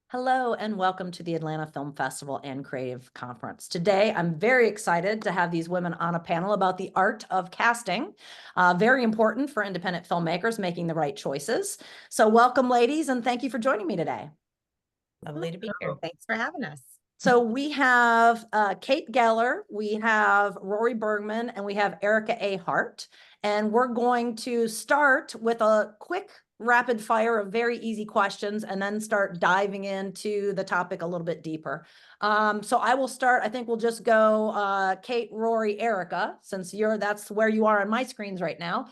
Hello and welcome to the Atlanta Film Festival and Creative Conference. Today, I'm very excited to have these women on a panel about the art of casting. Very important for independent filmmakers making the right choices. So welcome, ladies, and thank you for joining me today. Lovely to be here. Thanks for having us. So we have Kate Geller, we have Rori Bergman, and we have Erica A. Hart. And we're going to start with a quick rapid fire of very easy questions and then start diving into the topic a little bit deeper. So I will start. I think we'll just go Kate, Rori, Erica, since that's where you are on my screens right now.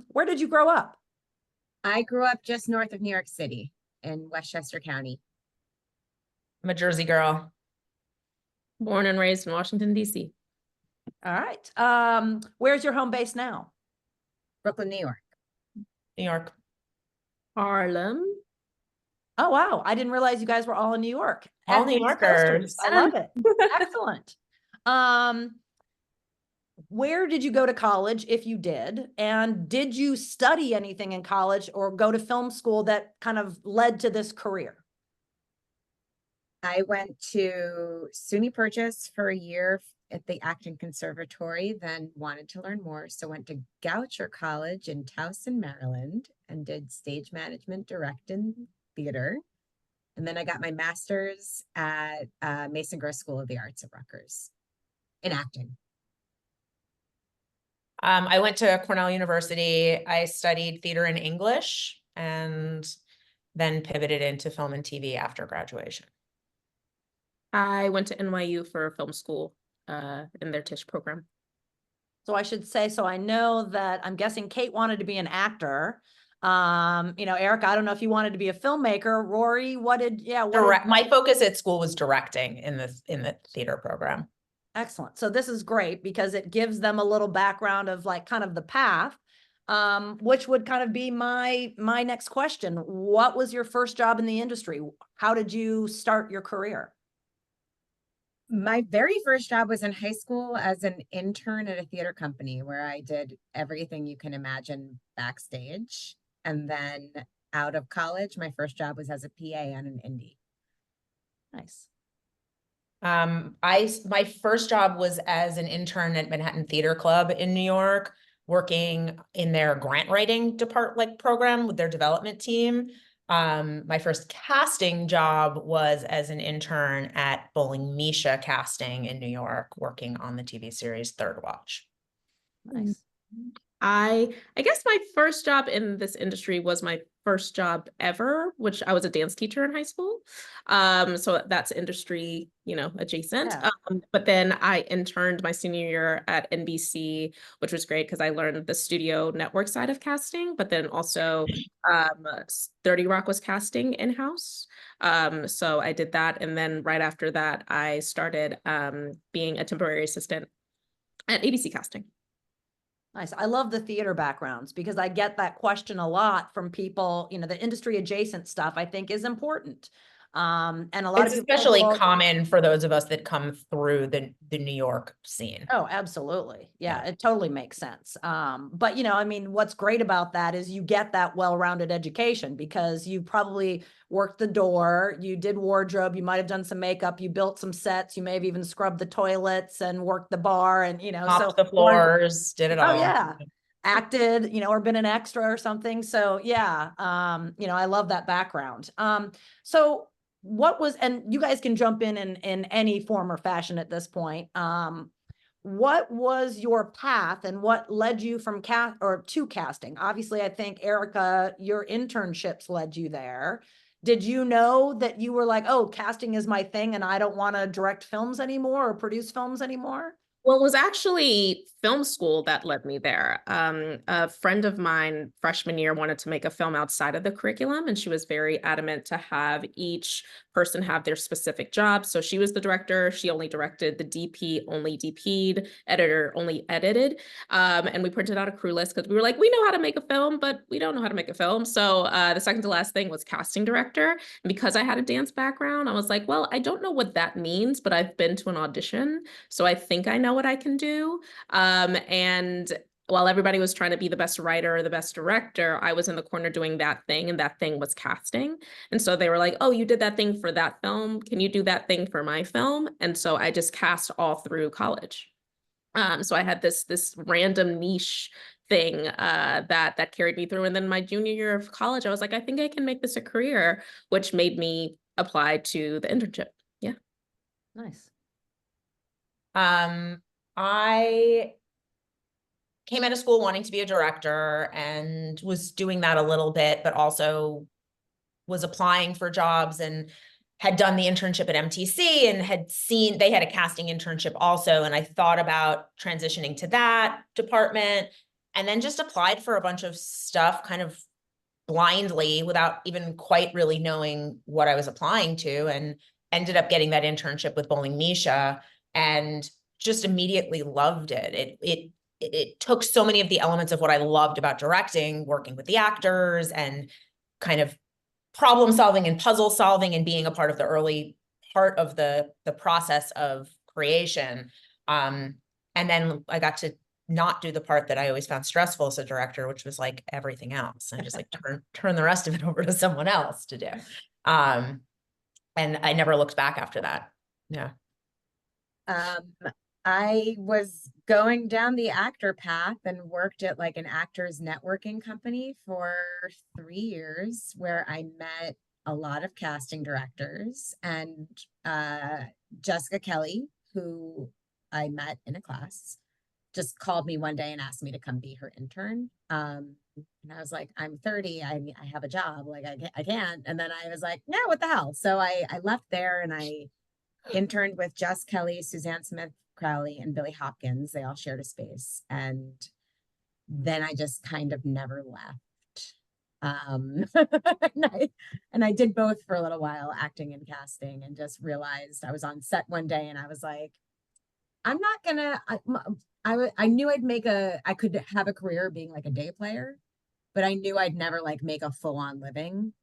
Where did you grow up? I grew up just north of New York City in Westchester County. I'm a Jersey girl. Born and raised in Washington, D.C. All right. Where's your home base now? Brooklyn, New York. New York. Harlem. Oh, wow. I didn't realize you guys were all in New York. All New Yorkers. I love it. Excellent. Where did you go to college, if you did? And did you study anything in college or go to film school that kind of led to this career? I went to SUNY Purchase for a year at the acting conservatory, then wanted to learn more. So went to Goucher College in Towson, Maryland, and did stage management, directing, theater. And then I got my master's at Mason Gross School of the Arts at Rutgers in acting. I went to Cornell University. I studied theater and English and then pivoted into film and TV after graduation. I went to NYU for film school in their Tisch program. So I should say, so I know that I'm guessing Kate wanted to be an actor. Erica, I don't know if you wanted to be a filmmaker. Rori, My focus at school was directing in the theater program. Excellent. So this is great because it gives them a little background of like kind of the path, which would kind of be my next question. What was your first job in the industry? How did you start your career? My very first job was in high school as an intern at a theater company where I did everything you can imagine backstage. And then out of college, my first job was as a PA on an indie. Nice. My first job was as an intern at Manhattan Theater Club in New York, working in their grant writing program with their development team. My first casting job was as an intern at Bowling Misha Casting in New York, working on the TV series Third Watch. Nice. I guess my first job in this industry was my first job ever, which I was a dance teacher in high school. So that's industry, adjacent. Yeah. But then I interned my senior year at NBC, which was great because I learned the studio network side of casting, but then also 30 Rock was casting in-house. So I did that. And then right after that, I started being a temporary assistant at ABC Casting. Nice. I love the theater backgrounds because I get that question a lot from people. The industry adjacent stuff I think is important. And a lot it's of people especially common for those of us that come through the New York scene. Oh, absolutely. Yeah, it totally makes sense. But what's great about that is you get that well-rounded education because you probably worked the door, you did wardrobe, you might have done some makeup, you built some sets, you may have even scrubbed the toilets and worked the bar and mopped the floors, did it all. Oh yeah. Acted, or been an extra or something. So yeah, I love that background. So and you guys can jump in any form or fashion at this point. What was your path and what led you from to casting? Obviously, I think Erica, your internships led you there. Did you know that you were like, oh, casting is my thing and I don't want to direct films anymore or produce films anymore? Well, it was actually film school that led me there. A friend of mine freshman year wanted to make a film outside of the curriculum, and she was very adamant to have each person have their specific job. So she was the director. She only directed. The DP only DP'd, editor only edited. And we printed out a crew list because we were like, we know how to make a film, but we don't know how to make a film. So the second to last thing was casting director. And because I had a dance background, I was like, well, I don't know what that means, but I've been to an audition. So I think I know what I can do. And while everybody was trying to be the best writer or the best director, I was in the corner doing that thing, and that thing was casting. And so they were like, oh, you did that thing for that film. Can you do that thing for my film? And so I just cast all through college. So I had this random niche thing that carried me through. And then my junior year of college, I was like, I think I can make this a career, which made me apply to the internship. Yeah. Nice. I came out of school wanting to be a director and was doing that a little bit, but also was applying for jobs and had done the internship at MTC and had seen they had a casting internship also. And I thought about transitioning to that department and then just applied for a bunch of stuff kind of blindly without even quite really knowing what I was applying to, and ended up getting that internship with Bowling Misha and just immediately loved it. It took so many of the elements of what I loved about directing, working with the actors and kind of problem solving and puzzle solving and being a part of the early part of the process of creation. And then I got to not do the part that I always found stressful as a director, which was like everything else. I just like turn the rest of it over to someone else to do. And I never looked back after that. Yeah. I was going down the actor path and worked at like an actors networking company for 3 years, where I met a lot of casting directors, and Jessica Kelly, who I met in a class, just called me one day and asked me to come be her intern. And I was like, I'm 30, I have a job, like I can't. And then I was like, no, what the hell? So I left there and I interned with Jess Kelly, Suzanne Smith Crowley, and Billy Hopkins. They all shared a space. And then I just kind of never left. And I did both for a little while, acting and casting, and just realized I was on set one day and I was like, I'm not gonna, I knew I could have a career being like a day player, but I knew I'd never like make a full-on living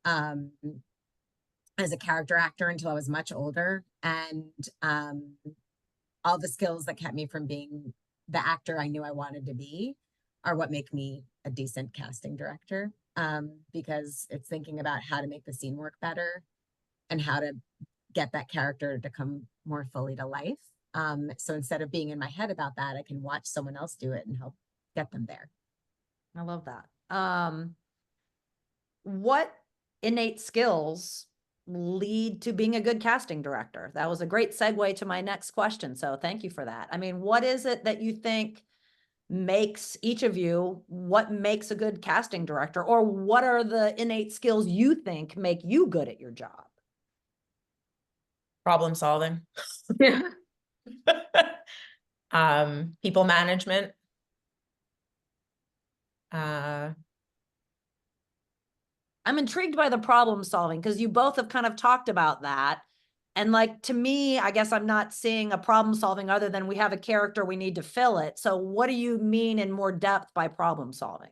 as a character actor until I was much older. And all the skills that kept me from being the actor I knew I wanted to be are what make me a decent casting director, because it's thinking about how to make the scene work better and how to get that character to come more fully to life. So instead of being in my head about that, I can watch someone else do it and help get them there. I love that. What innate skills lead to being a good casting director? That was a great segue to my next question. So thank you for that. I mean, what is it that you think makes each of you, what makes a good casting director, or what are the innate skills you think make you good at your job? Problem solving. People management. I'm intrigued by the problem solving because you both have kind of talked about that. And like, to me, I guess I'm not seeing a problem solving other than we have a character, we need to fill it. So what do you mean in more depth by problem solving?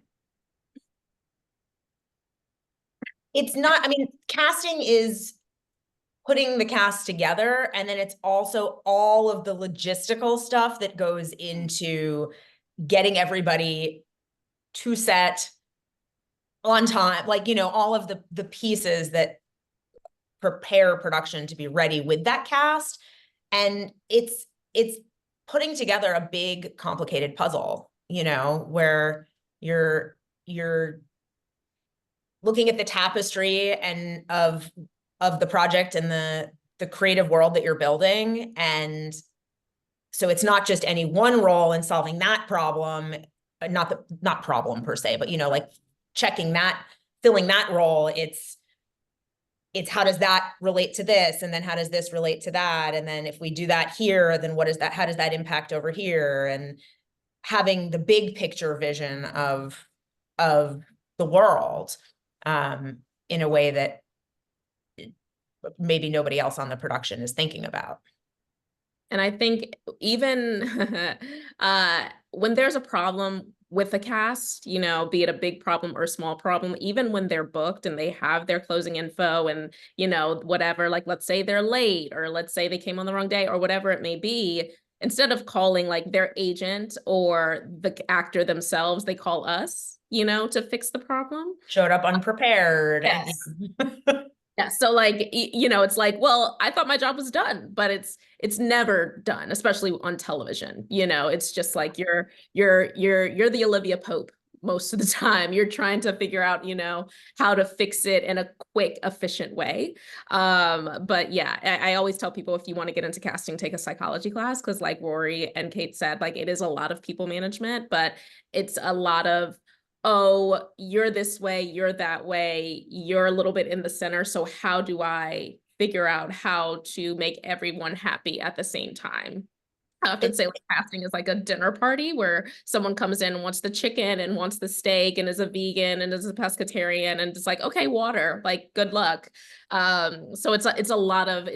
It's not, I mean, casting is putting the cast together, and then it's also all of the logistical stuff that goes into getting everybody to set on time, like, you know, all of the pieces that prepare production to be ready with that cast. And it's putting together a big complicated puzzle, you know, where you're looking at the tapestry and of the project and the creative world that you're building. And so it's not just any one role in solving that problem, not problem per se, but, you know, like checking that, filling that role. It's how does that relate to this? And then how does this relate to that? And then if we do that here, then what is that? How does that impact over here? And having the big picture vision of the world in a way that maybe nobody else on the production is thinking about. And I think even when there's a problem with the cast, you know, be it a big problem or a small problem, even when they're booked and they have their closing info and, you know, whatever, like, let's say they're late, or let's say they came on the wrong day, or whatever it may be, instead of calling like their agent or the actor themselves, they call us, you know, to fix the problem. Showed up unprepared. Yes. And, Yeah. So like, you know, it's like, well, I thought my job was done, but it's never done, especially on television. You know, it's just like you're the Olivia Pope most of the time. You're trying to figure out, you know, how to fix it in a quick, efficient way. But yeah, I always tell people, if you want to get into casting, take a psychology class, because like Rori and Kate said, like it is a lot of people management, but it's a lot of, oh, you're this way, you're that way, you're a little bit in the center. So how do I figure out how to make everyone happy at the same time? I often say like casting is like a dinner party where someone comes in and wants the chicken and wants the steak and is a vegan and is a pescatarian and it's like, okay, water, like good luck. So it's a lot of,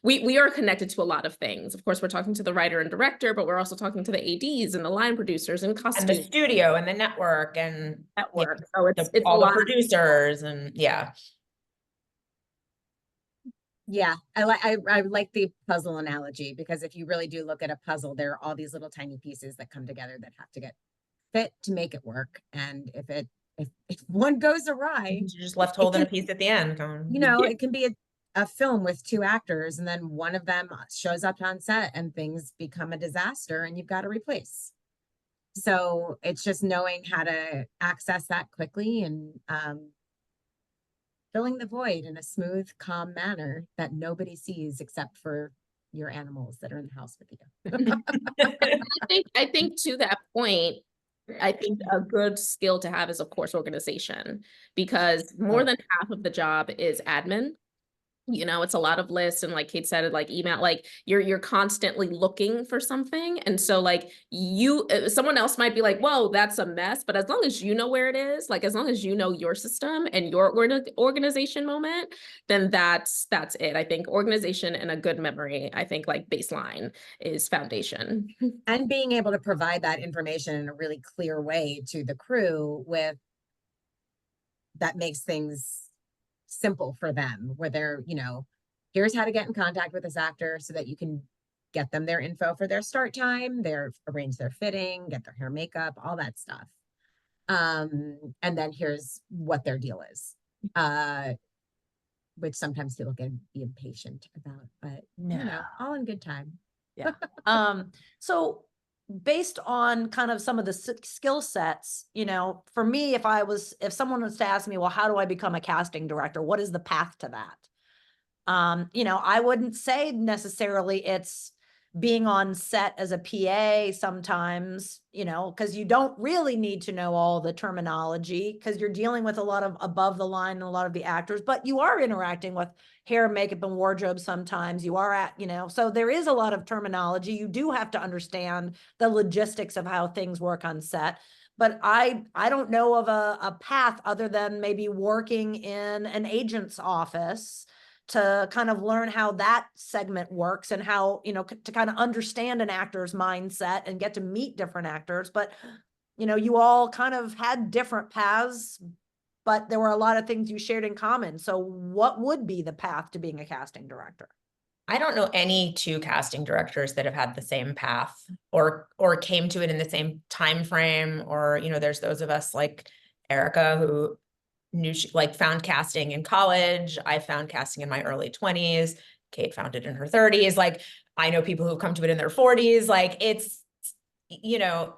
we are connected to a lot of things. Of course, we're talking to the writer and director, but we're also talking to the ADs and the line producers and and the costume studio and the network and network. So it's all a the lot. producers and yeah. Yeah, I like the puzzle analogy, because if you really do look at a puzzle, there are all these little tiny pieces that come together that have to get fit to make it work. And if one goes awry, You're just left holding a piece at the end. you know, it can be a film with two actors and then one of them shows up on set and things become a disaster and you've got to replace. So it's just knowing how to access that quickly and filling the void in a smooth, calm manner that nobody sees except for your animals that are in the house with you. I think to that point, I think a good skill to have is, of course, organization, because more than half of the job is admin. You know, it's a lot of lists, and like Kate said, like email, like you're constantly looking for something. And so like someone else might be like, whoa, that's a mess. But as long as you know where it is, like as long as you know your system and your organization moment, then that's it. I think organization and a good memory, I think like baseline is foundation. And being able to provide that information in a really clear way to the crew that makes things simple for them, where they're, you know, here's how to get in contact with this actor so that you can get them their info for their start time, arrange their fitting, get their hair, makeup, all that stuff. And then here's what their deal is, which sometimes people can be impatient about, but you know, all in good time. Yeah. So based on kind of some of the skill sets, you know, for me, if someone was to ask me, well, how do I become a casting director? What is the path to that? You know, I wouldn't say necessarily it's being on set as a PA sometimes, you know, because you don't really need to know all the terminology because you're dealing with a lot of above the line and a lot of the actors, but you are interacting with hair, makeup, and wardrobe sometimes. You are you know, so there is a lot of terminology. You do have to understand the logistics of how things work on set. But I don't know of a path other than maybe working in an agent's office to kind of learn how that segment works and how, you know, to kind of understand an actor's mindset and get to meet different actors. But, you know, you all kind of had different paths, but there were a lot of things you shared in common. So what would be the path to being a casting director? I don't know any two casting directors that have had the same path or came to it in the same time frame. Or, you know, there's those of us like Erica who knew she found casting in college. I found casting in my early 20s. Kate found it in her 30s. Like, I know people who've come to it in their 40s. Like, it's, you know,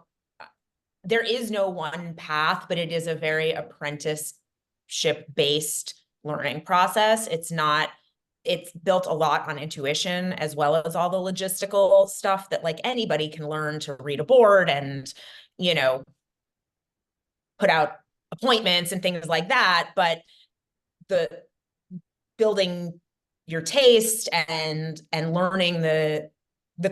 there is no one path, but it is a very apprenticeship-based learning process. It's built a lot on intuition as well as all the logistical stuff that like anybody can learn to read a board and, you know, put out appointments and things like that. But the building your taste and learning the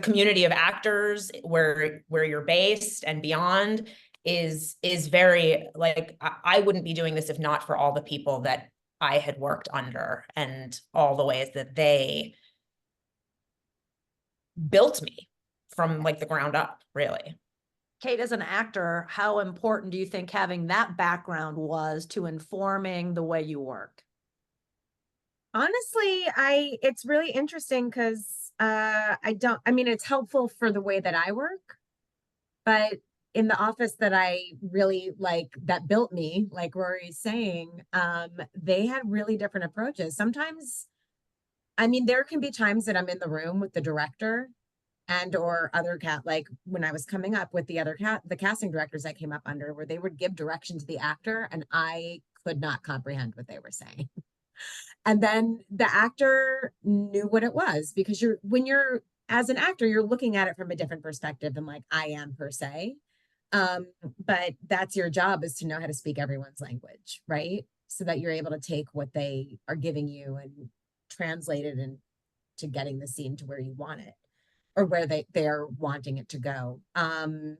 community of actors where you're based and beyond is very, like, I wouldn't be doing this if not for all the people that I had worked under and all the ways that they built me from like the ground up, really. Kate, as an actor, how important do you think having that background was to informing the way you work? Honestly, it's really interesting because I mean, it's helpful for the way that I work, but in the office that I really like, that built me, like Rory's saying, they had really different approaches. Sometimes, I mean, there can be times that I'm in the room with the director and or other like when I was coming up with the casting directors I came up under, where they would give direction to the actor and I could not comprehend what they were saying. And then the actor knew what it was, because when you're as an actor, you're looking at it from a different perspective than like I am per se. But that's your job, is to know how to speak everyone's language, right? So that you're able to take what they are giving you and translate it into getting the scene to where you want it, or where they're wanting it to go. I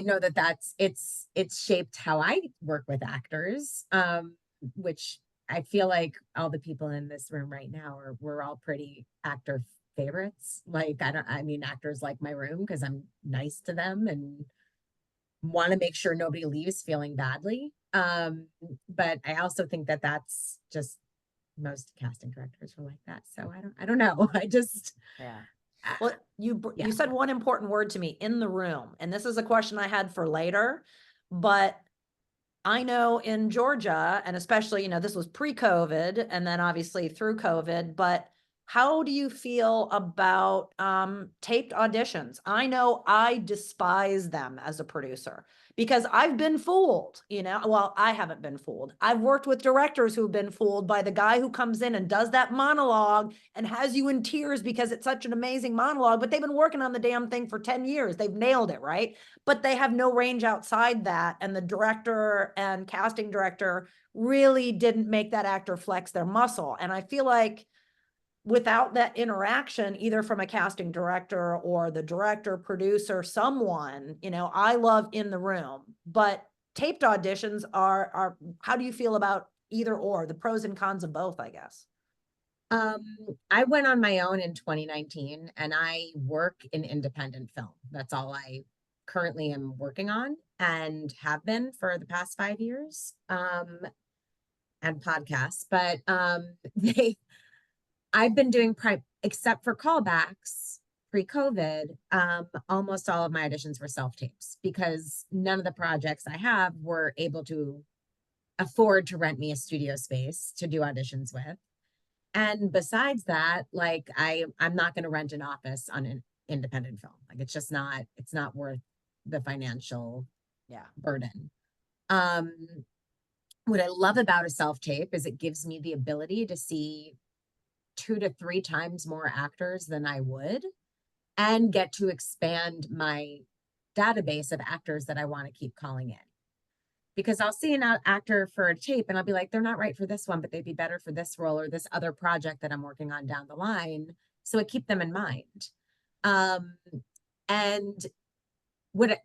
know it's shaped how I work with actors, which I feel like all the people in this room right now we're all pretty actor favorites. Like, I mean, actors like my room because I'm nice to them and want to make sure nobody leaves feeling badly. But I also think that that's just, most casting directors are like that. So I don't know. Yeah. Well, you Yeah. said one important word to me, in the room. And this is a question I had for later, but I know in Georgia, and especially, you know, this was pre-COVID and then obviously through COVID, but how do you feel about taped auditions? I know I despise them as a producer because I've been fooled, you know. Well, I haven't been fooled. I've worked with directors who've been fooled by the guy who comes in and does that monologue and has you in tears because it's such an amazing monologue, but they've been working on the damn thing for 10 years. They've nailed it, right? But they have no range outside that. And the director and casting director really didn't make that actor flex their muscle. And I feel like without that interaction, either from a casting director or the director, producer, someone, you know, I love in the room, but taped auditions are, how do you feel about either or, the pros and cons of both, I guess? I went on my own in 2019 and I work in independent film. That's all I currently am working on and have been for the past 5 years. And podcasts, but I've been doing except for callbacks pre-COVID, almost all of my auditions were self-tapes because none of the projects I have were able to afford to rent me a studio space to do auditions with. And besides that, like I'm not going to rent an office on an independent film. Like it's not worth the financial burden. What I love about a self-tape is it gives me the ability to see 2 to 3 times more actors than I would, and get to expand my database of actors that I want to keep calling in. Because I'll see an actor for a tape and I'll be like, they're not right for this one, but they'd be better for this role or this other project that I'm working on down the line. So I keep them in mind. And what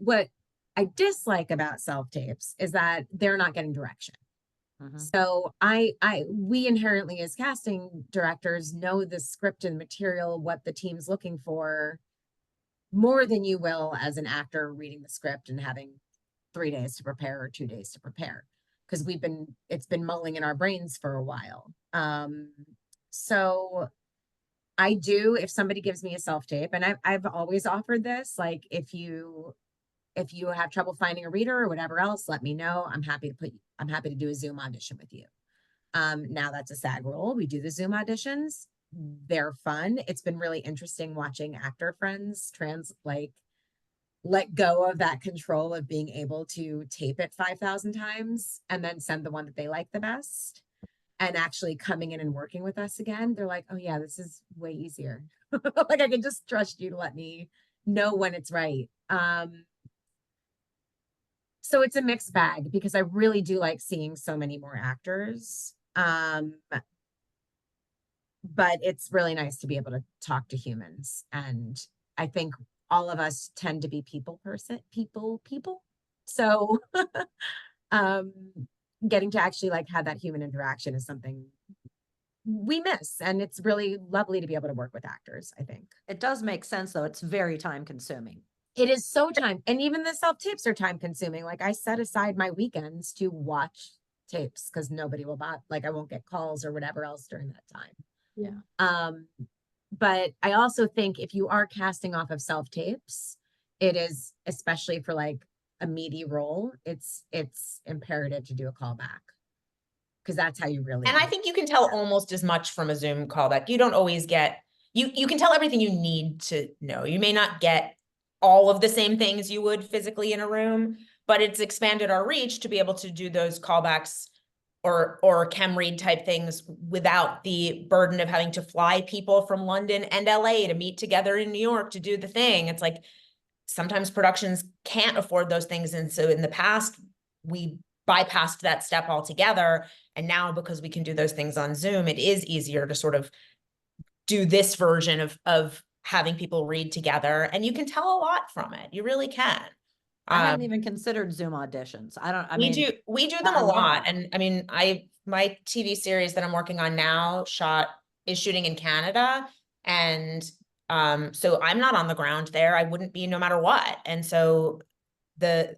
I dislike about self-tapes is that they're not getting direction. So we inherently as casting directors know the script and material, what the team's looking for, more than you will as an actor reading the script and having 3 days to prepare or 2 days to prepare, because it's been mulling in our brains for a while. So I do, if somebody gives me a self-tape, and I've always offered this, like if you have trouble finding a reader or whatever else, let me know. I'm happy to do a Zoom audition with you. Now that's a SAG rule. We do the Zoom auditions. They're fun. It's been really interesting watching actor friends let go of that control of being able to tape it 5,000 times and then send the one that they like the best, and actually coming in and working with us again. They're like, oh yeah, this is way easier. Like I can just trust you to let me know when it's right. So it's a mixed bag because I really do like seeing so many more actors. But it's really nice to be able to talk to humans. And I think all of us tend to be people. So getting to actually like have that human interaction is something we miss. And it's really lovely to be able to work with actors, I think. It does make sense though. It's very time consuming. It is so time, and even the self-tapes are time consuming. Like I set aside my weekends to watch tapes because nobody will I won't get calls or whatever else during that time. Yeah. but I also think if you are casting off of self-tapes, it is, especially for like a meaty role, it's imperative to do a callback. Because that's how you really. And I think you can tell almost as much from a Zoom callback. You don't always get, you can tell everything you need to know. You may not get all of the same things you would physically in a room, but it's expanded our reach to be able to do those callbacks or chem read type things without the burden of having to fly people from London and LA to meet together in New York to do the thing. It's like, sometimes productions can't afford those things. And so in the past, we bypassed that step altogether. And now because we can do those things on Zoom, it is easier to sort of do this version of having people read together. And you can tell a lot from it. You really can. I hadn't even considered Zoom auditions. We do them a lot. And I mean, my TV series that I'm working on now is shooting in Canada. And so I'm not on the ground there. I wouldn't be no matter what. And so the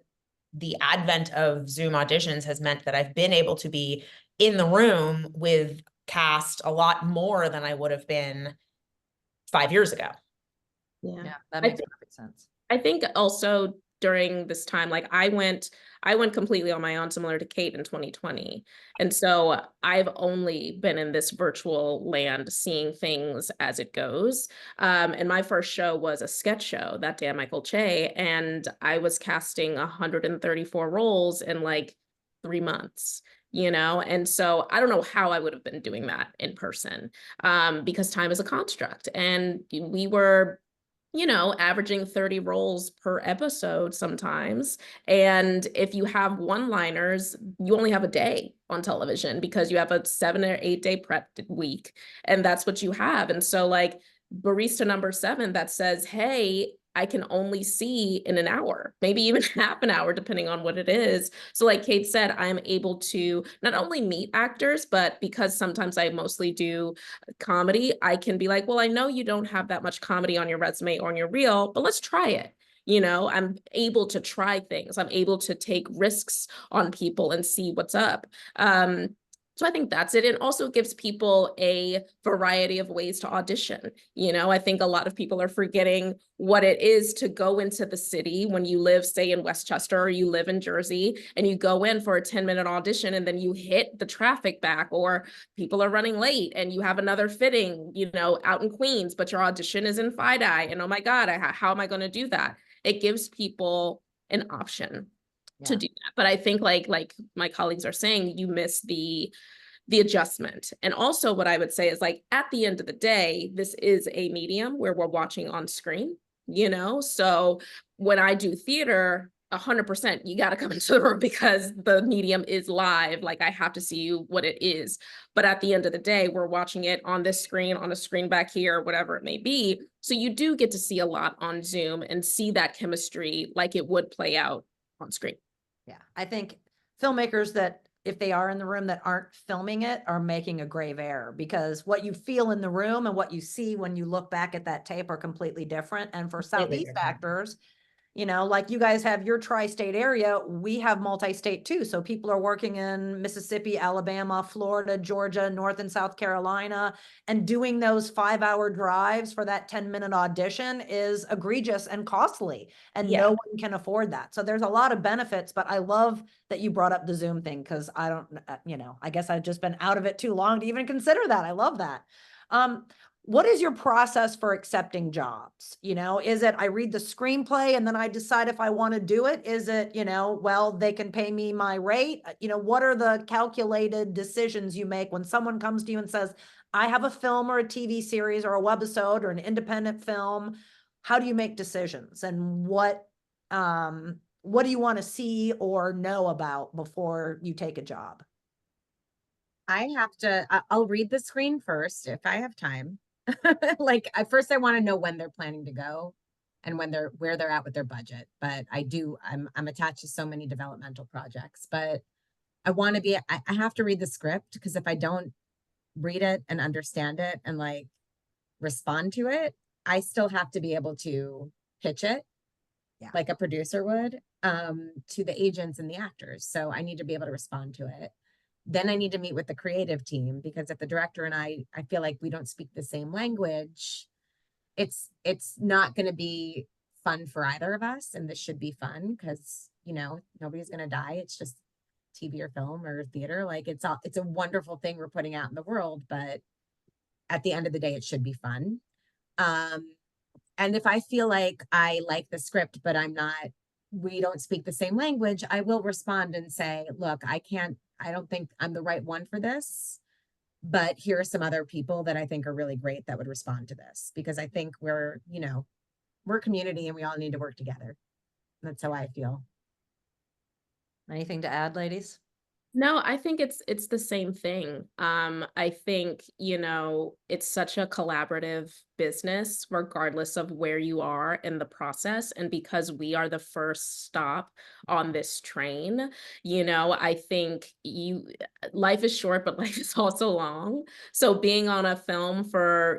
advent of Zoom auditions has meant that I've been able to be in the room with cast a lot more than I would have been 5 years ago. Yeah, that makes perfect sense. I think also during this time, like I went completely on my own, similar to Kate in 2020. And so I've only been in this virtual land, seeing things as it goes. And my first show was a sketch show, That Damn Michael Che, and I was casting 134 roles in like 3 months. And so I don't know how I would have been doing that in person, because time is a construct, and we were averaging 30 roles per episode sometimes. And if you have one-liners, you only have a day on television because you have a 7 or 8 day prep week. And that's what you have. And so like barista number 7 that says, hey, I can only see in an hour, maybe even half an hour, depending on what it is. So like Kate said, I'm able to not only meet actors, but because sometimes I mostly do comedy, I can be like, well, I know you don't have that much comedy on your resume or on your reel, but let's try it. I'm able to try things. I'm able to take risks on people and see what's up. So I think that's it. It also gives people a variety of ways to audition. I think a lot of people are forgetting what it is to go into the city when you live, say, in Westchester, or you live in Jersey, and you go in for a 10-minute audition, and then you hit the traffic back, or people are running late and you have another fitting, out in Queens, but your audition is in FIDI. And oh my God, how am I going to do that? It gives people an option to do that. But I think like my colleagues are saying, you miss the adjustment. And also what I would say is, like, at the end of the day, this is a medium where we're watching on screen, so when I do theater, 100%, you got to come into the room because the medium is live. Like, I have to see you what it is. But at the end of the day, we're watching it on this screen, on a screen back here, whatever it may be. So you do get to see a lot on Zoom and see that chemistry like it would play out on screen. Yeah, I think filmmakers that, if they are in the room, that aren't filming it are making a grave error, because what you feel in the room and what you see when you look back at that tape are completely different. And for Southeast actors, like you guys have your tri-state area, we have multi-state too. So people are working in Mississippi, Alabama, Florida, Georgia, North and South Carolina, and doing those 5-hour drives for that 10-minute audition is egregious and costly, and no one can afford that. So there's a lot of benefits, but I love that you brought up the Zoom thing, because I don't, I guess I've just been out of it too long to even consider that. I love that. What is your process for accepting jobs? Is it I read the screenplay and then I decide if I want to do it? Is it, well, they can pay me my rate? What are the calculated decisions you make when someone comes to you and says, I have a film or a TV series or a webisode or an independent film? How do you make decisions? And what do you want to see or know about before you take a job? I'll read the screen first if I have time. Like, first I want to know when they're planning to go and where they're at with their budget. But I'm attached to so many developmental projects, but I have to read the script, because if I don't read it and understand it and like respond to it, I still have to be able to pitch it like a producer would, to the agents and the actors. So I need to be able to respond to it. Then I need to meet with the creative team, because if the director and I feel like we don't speak the same language, it's not going to be fun for either of us, and this should be fun because, nobody's going to die. It's just TV or film or theater. Like it's a wonderful thing we're putting out in the world, but at the end of the day, it should be fun. And if I feel like I like the script, but we don't speak the same language, I will respond and say, look, I don't think I'm the right one for this, but here are some other people that I think are really great that would respond to this, because I think we're a community and we all need to work together. That's how I feel. Anything to add, ladies? No, I think it's the same thing. I think, it's such a collaborative business, regardless of where you are in the process. And because we are the first stop on this train, I think life is short, but life is also long. So being on a film for,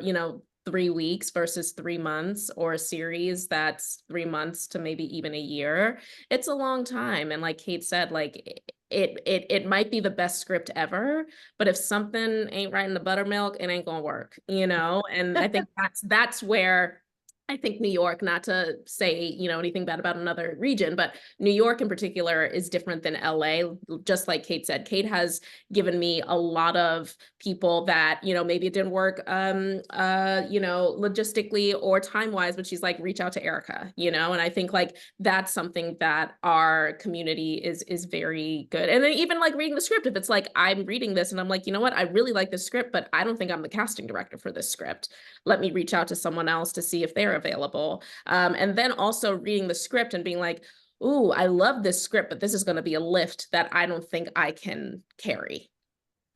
3 weeks versus 3 months, or a series that's 3 months to maybe even a year, it's a long time. And like Kate said, like it might be the best script ever, but if something ain't right in the buttermilk, it ain't gonna work, and I think that's where I think New York, not to say, anything bad about another region, but New York in particular is different than LA. Just like Kate said, Kate has given me a lot of people that, maybe it didn't work, logistically or time-wise, but she's like, reach out to Erica, and I think like that's something that our community is very good. And then even like reading the script, if it's like, I'm reading this and I'm like, you know what, I really like this script, but I don't think I'm the casting director for this script. Let me reach out to someone else to see if they're available. And then also reading the script and being like, ooh, I love this script, but this is going to be a lift that I don't think I can carry.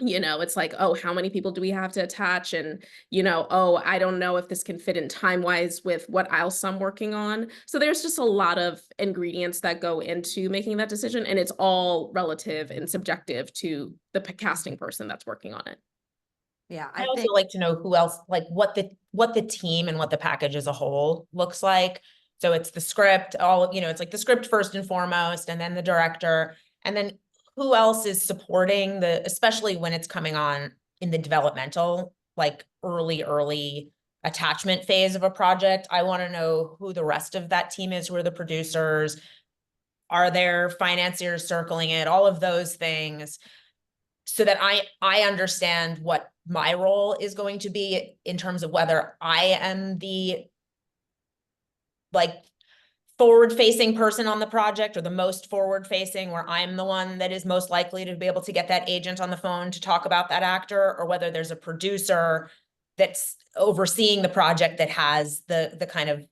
It's like, oh, how many people do we have to attach? And, oh, I don't know if this can fit in time-wise with what else I'm working on. So there's just a lot of ingredients that go into making that decision. And it's all relative and subjective to the casting person that's working on it. Yeah, I also like to know who else, like what the team and what the package as a whole looks like. So it's the script, it's like the script first and foremost, and then the director, and then who else is supporting especially when it's coming on in the developmental, like early attachment phase of a project. I want to know who the rest of that team is, who are the producers, are there financiers circling it, all of those things, so that I understand what my role is going to be in terms of whether I am the like forward-facing person on the project, or the most forward-facing, where I'm the one that is most likely to be able to get that agent on the phone to talk about that actor, or whether there's a producer that's overseeing the project that has the kind of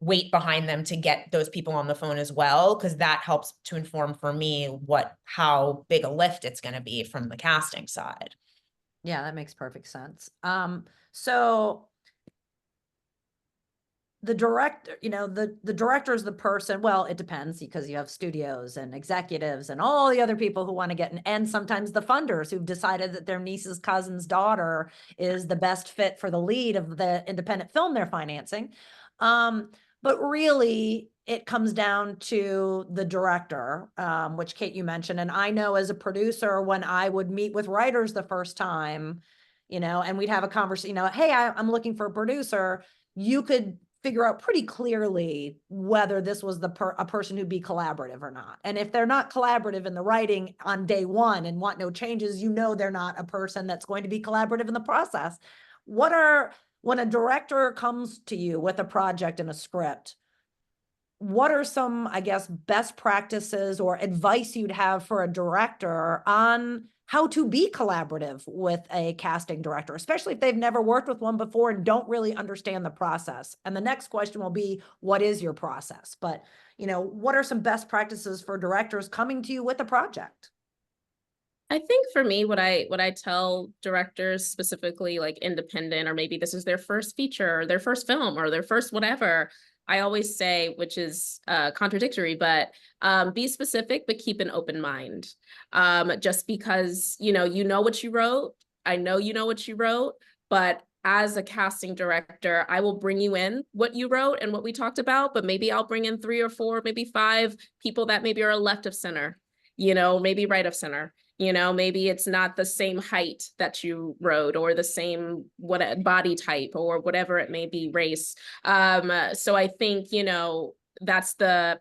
weight behind them to get those people on the phone as well, because that helps to inform for me how big a lift it's going to be from the casting side. Yeah, that makes perfect sense. So the director, the director is the person, well, it depends, because you have studios and executives and all the other people who want to get in, and sometimes the funders who've decided that their niece's cousin's daughter is the best fit for the lead of the independent film they're financing. But really, it comes down to the director, which Kate, you mentioned. And I know as a producer, when I would meet with writers the first time, and we'd have a conversation, hey, I'm looking for a producer, you could figure out pretty clearly whether this was a person who'd be collaborative or not. And if they're not collaborative in the writing on day one and want no changes, they're not a person that's going to be collaborative in the process. When a director comes to you with a project and a script, what are some, I guess, best practices or advice you'd have for a director on how to be collaborative with a casting director, especially if they've never worked with one before and don't really understand the process? And the next question will be, what is your process? But, what are some best practices for directors coming to you with a project? I think for me, what I tell directors, specifically like independent, or maybe this is their first feature or their first film or their first whatever, I always say, which is contradictory, but be specific, but keep an open mind. Just because, you know what you wrote, I know you know what you wrote, but as a casting director, I will bring you in what you wrote and what we talked about, but maybe I'll bring in 3 or 4, maybe 5 people that maybe are left of center, maybe right of center. You know, maybe it's not the same height that you rode, or the same body type, or whatever it may be, race. So I think, you know, that's the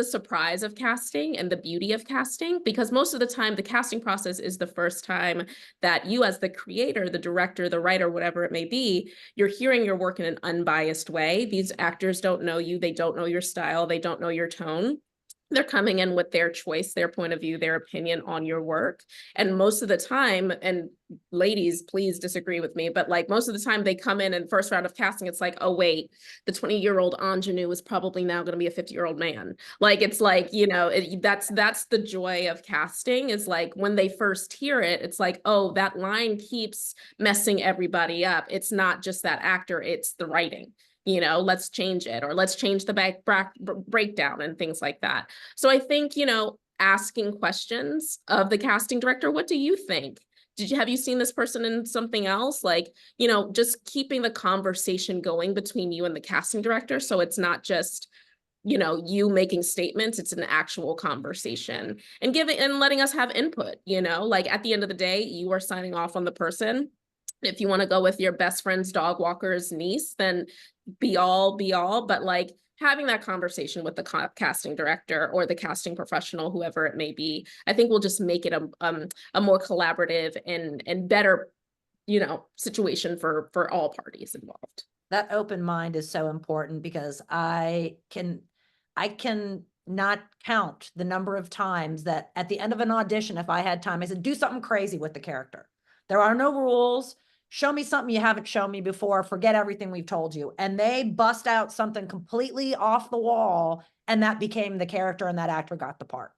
surprise of casting and the beauty of casting, because most of the time the casting process is the first time that you, as the creator, the director, the writer, whatever it may be, you're hearing your work in an unbiased way. These actors don't know you, they don't know your style, they don't know your tone. They're coming in with their choice, their point of view, their opinion on your work. And most of the time, and ladies, please disagree with me, but like most of the time they come in first round of casting, it's like, oh wait, the 20-year-old ingenue is probably now going to be a 50-year-old man. Like, it's like, you know, that's the joy of casting, is like when they first hear it, it's like, oh, that line keeps messing everybody up. It's not just that actor, it's the writing. You know, let's change it, or let's change the breakdown and things like that. So I think, you know, asking questions of the casting director, what do you think? Have you seen this person in something else? Like, you know, just keeping the conversation going between you and the casting director. So it's not just, you know, you making statements, it's an actual conversation, and letting us have input, you know, like at the end of the day, you are signing off on the person. If you want to go with your best friend's dog walker's niece, then be all, but like having that conversation with the casting director or the casting professional, whoever it may be, I think will just make it a more collaborative and better, you know, situation for all parties involved. That open mind is so important, because I can not count the number of times that at the end of an audition, if I had time, I said, do something crazy with the character. There are no rules. Show me something you haven't shown me before. Forget everything we've told you. And they bust out something completely off the wall, and that became the character, and that actor got the part.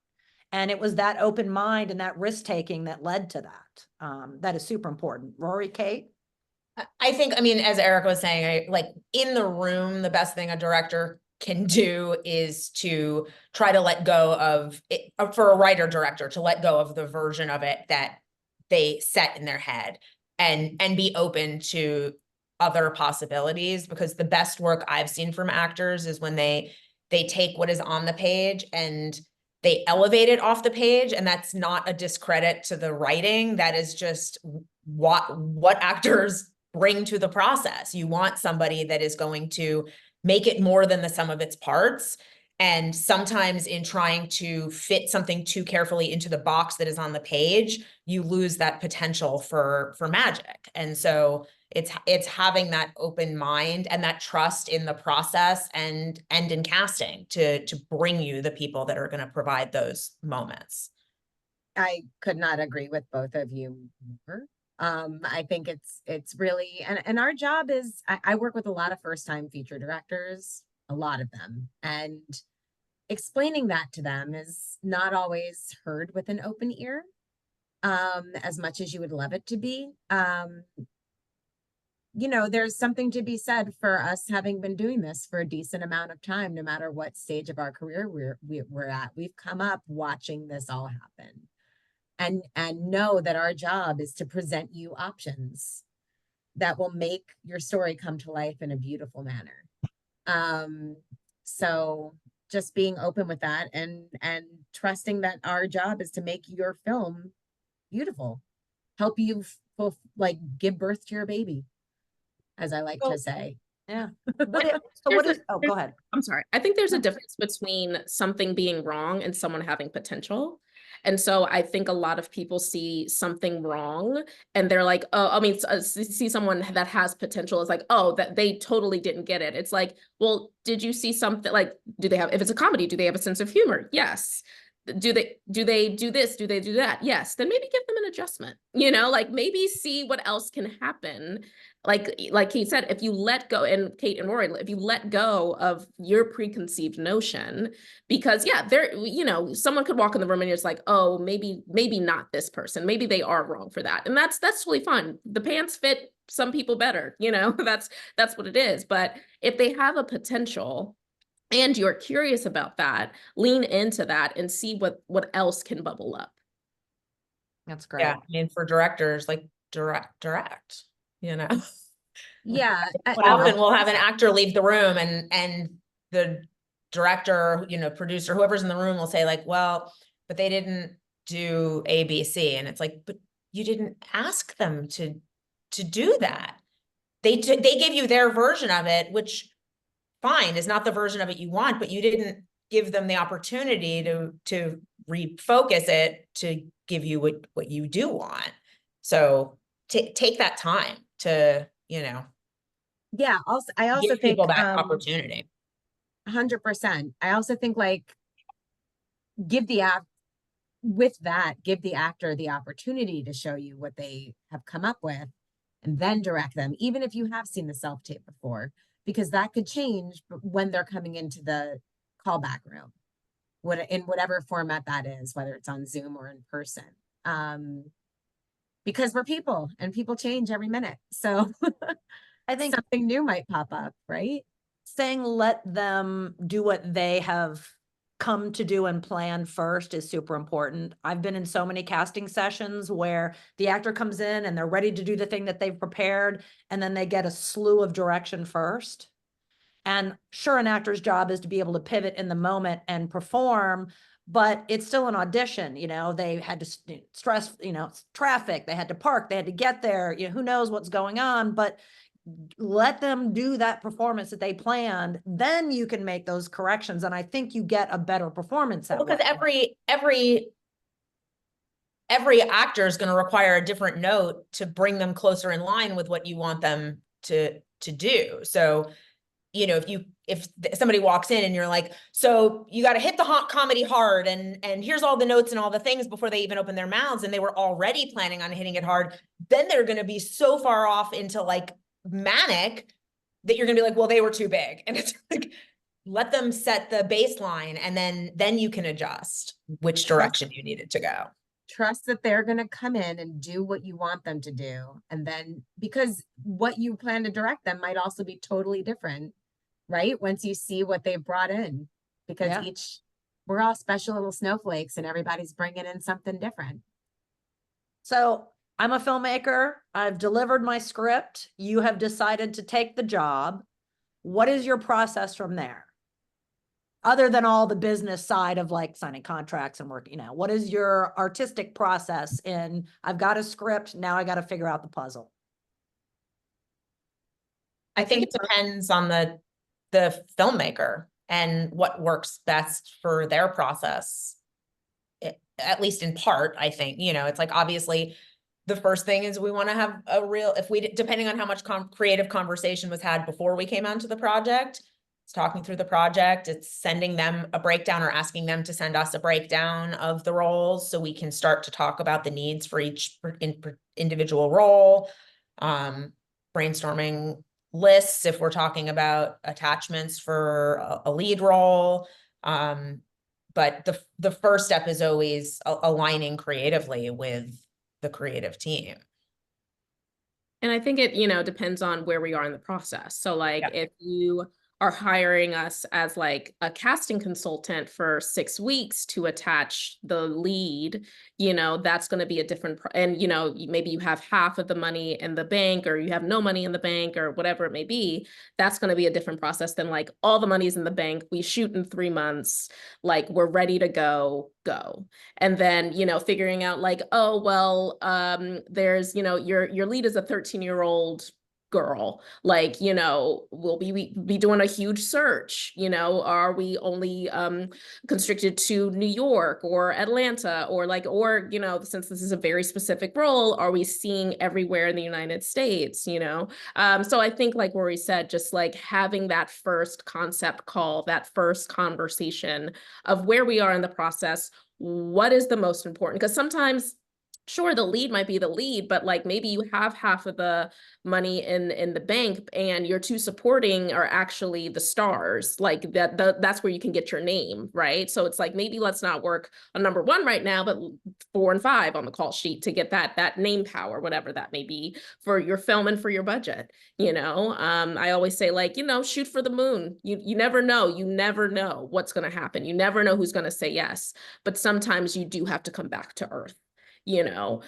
And it was that open mind and that risk taking that led to that. That is super important. Rori, Kate? I think, I mean, as Erica was saying, like in the room, the best thing a director can do is to try to let go of it, for a writer director to let go of the version of it that they set in their head, and be open to other possibilities, because the best work I've seen from actors is when they take what is on the page and they elevate it off the page. And that's not a discredit to the writing. That is just what actors bring to the process. You want somebody that is going to make it more than the sum of its parts. And sometimes in trying to fit something too carefully into the box that is on the page, you lose that potential for magic. And so it's having that open mind and that trust in the process and in casting to bring you the people that are going to provide those moments. I could not agree with both of you more. I think it's really, and our job is, I work with a lot of first-time feature directors, a lot of them, and explaining that to them is not always heard with an open ear, as much as you would love it to be. You know, there's something to be said for us having been doing this for a decent amount of time, no matter what stage of our career we're at. We've come up watching this all happen, and know that our job is to present you options that will make your story come to life in a beautiful manner. So just being open with that, and trusting that our job is to make your film beautiful, help you like give birth to your baby, as I like to say. Yeah. Go ahead. I'm sorry. I think there's a difference between something being wrong and someone having potential. And so I think a lot of people see something wrong and they're like, oh, I mean, see someone that has potential is like, oh, that they totally didn't get it. It's like, well, did you see something, like, do they have, if it's a comedy, do they have a sense of humor? Yes. Do they do this? Do they do that? Yes. Then maybe give them an adjustment, you know, like maybe see what else can happen. Like Kate said, if you let go, and Kate and Rori, if you let go of your preconceived notion, because yeah, there, you know, someone could walk in the room and you're just like, oh, maybe not this person. Maybe they are wrong for that. And that's totally fine. The pants fit some people better, you know, that's what it is. But if they have a potential, and you're curious about that, lean into that and see what else can bubble up. That's great. Yeah, I mean, for directors, like direct, you know. Yeah. Often we'll have an actor leave the room and the director, you know, producer, whoever's in the room will say like, well, but they didn't do A, B, C. And it's like, but you didn't ask them to do that. They gave you their version of it, which fine is not the version of it you want, but you didn't give them the opportunity to refocus it to give you what you do want. So take that time to, you know, Yeah. Also, I also give think, people that opportunity. 100%. I also think like give the actor the opportunity to show you what they have come up with and then direct them, even if you have seen the self-tape before, because that could change when they're coming into the callback room, in whatever format that is, whether it's on Zoom or in person. Because we're people and people change every minute. So I think something new might pop up, right? saying let them do what they have come to do and plan first is super important. I've been in so many casting sessions where the actor comes in and they're ready to do the thing that they've prepared, and then they get a slew of direction first. And sure, an actor's job is to be able to pivot in the moment and perform, but it's still an audition. You know, they had to stress, you know, traffic, they had to park, they had to get there, you know, who knows what's going on, but let them do that performance that they planned, then you can make those corrections. And I think you get a better performance that Because way. every actor is going to require a different note to bring them closer in line with what you want them to do. So, you know, if somebody walks in and you're like, so you got to hit the comedy hard and here's all the notes and all the things before they even open their mouths, and they were already planning on hitting it hard, then they're going to be so far off into like manic that you're gonna be like, well, they were too big. And it's like, let them set the baseline, and then you can adjust which direction you need it to go. Trust that they're going to come in and do what you want them to do. And then, because what you plan to direct them might also be totally different, right? Once you see what they've brought in, because Yeah. we're all special little snowflakes and everybody's bringing in something different. So I'm a filmmaker. I've delivered my script. You have decided to take the job. What is your process from there? Other than all the business side of like signing contracts and work, you know, what is your artistic process in, I've got a script, now I got to figure out the puzzle? I think it depends on the filmmaker and what works best for their process. At least in part, I think, you know, it's like, obviously the first thing is we want to have a real, depending on how much creative conversation was had before we came onto the project, it's talking through the project, it's sending them a breakdown or asking them to send us a breakdown of the roles so we can start to talk about the needs for each individual role, brainstorming lists if we're talking about attachments for a lead role. But the first step is always aligning creatively with the creative team. And I think it, you know, depends on where we are in the process. So like if you are hiring us as like a casting consultant for 6 weeks to attach the lead, you know, that's going to be a different, and, you know, maybe you have half of the money in the bank or you have no money in the bank or whatever it may be. That's going to be a different process than like all the money's in the bank. We shoot in 3 months, like we're ready to go. And then, you know, figuring out like, oh, well, there's, you know, your lead is a 13-year-old girl, like, you know, will we be doing a huge search? You know, are we only constricted to New York or Atlanta, or like, or, you know, since this is a very specific role, are we seeing everywhere in the United States, you know? So I think like Rori said, just like having that first concept call, that first conversation of where we are in the process, what is the most important? Because sometimes, sure, the lead might be the lead, but like maybe you have half of the money in the bank and your 2 supporting are actually the stars. Like that's where you can get your name, right? So it's like, maybe let's not work on number 1 right now, but 4 and 5 on the call sheet to get that name power, whatever that may be for your film and for your budget. You know, I always say, like, you know, shoot for the moon. You never know. You never know what's going to happen. You never know who's going to say yes, but sometimes you do have to come back to earth. You know,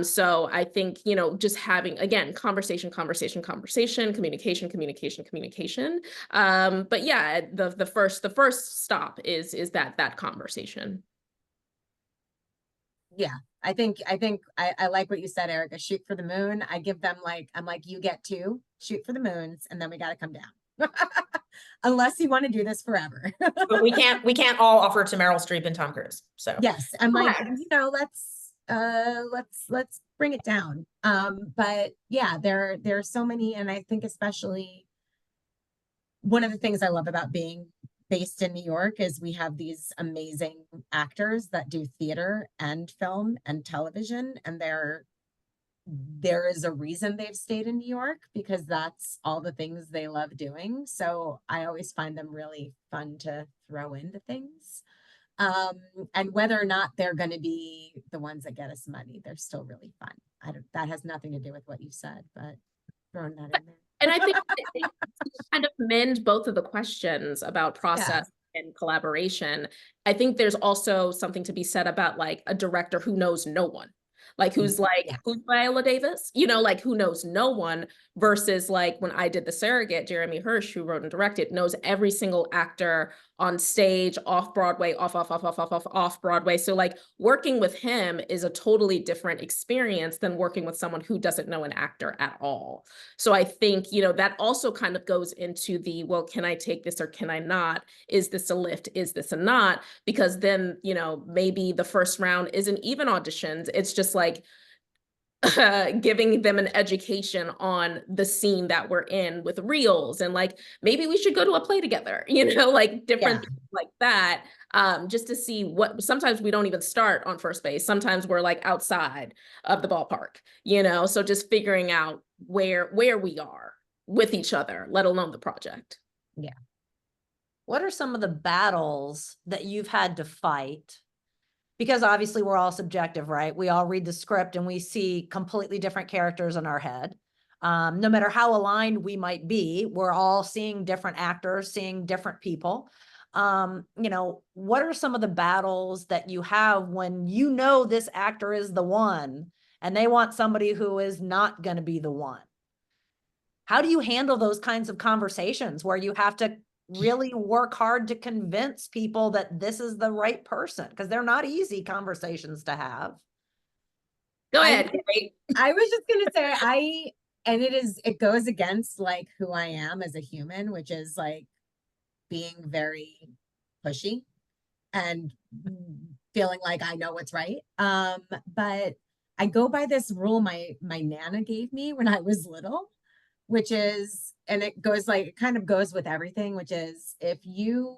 so I think, you know, just having, again, conversation, communication. But yeah, the first stop is that conversation. I think I like what you said, Erica. Shoot for the moon. I give them like, I'm like, you get 2, shoot for the moons, and then we got to come down. Unless you want to do this forever. But we can't all offer to Meryl Streep and Tom Cruise. So Yes, I'm like, Correct. you know, let's bring it down. But yeah, there are so many, and I think especially one of the things I love about being based in New York is we have these amazing actors that do theater and film and television, and there is a reason they've stayed in New York, because that's all the things they love doing. So I always find them really fun to throw into things. And whether or not they're going to be the ones that get us money, they're still really fun. That has nothing to do with what you said, but throwing that in there. And I think it kind of mend both of the questions about process and collaboration. I think there's also something to be said about like a director who knows no one. Like who's like, who's Viola Davis? You know, like who knows no one, versus like when I did The Surrogate, Jeremy Hirsch, who wrote and directed, knows every single actor on stage, off Broadway, off Broadway. So like working with him is a totally different experience than working with someone who doesn't know an actor at all. So I think, you know, that also kind of goes into the, well, can I take this or can I not? Is this a lift? Is this a not? Because then, you know, maybe the first round isn't even auditions. It's just like giving them an education on the scene that we're in with reels, and like maybe we should go to a play together, you know, like different things like that, just to see what. Sometimes we don't even start on first base, sometimes we're like outside of the ballpark, you know, so just figuring out where we are with each other, let alone the project. What are some of the battles that you've had to fight? Because obviously we're all subjective, right? We all read the script and we see completely different characters in our head. No matter how aligned we might be, we're all seeing different actors, seeing different people. You know, what are some of the battles that you have when you know this actor is the one and they want somebody who is not going to be the one? How do you handle those kinds of conversations where you have to really work hard to convince people that this is the right person? Because they're not easy conversations to have. Go ahead. I was just going to say, it goes against like who I am as a human, which is like being very pushy and feeling like I know what's right. But I go by this rule my Nana gave me when I was little, which is, and it goes like, it kind of goes with everything, which is if you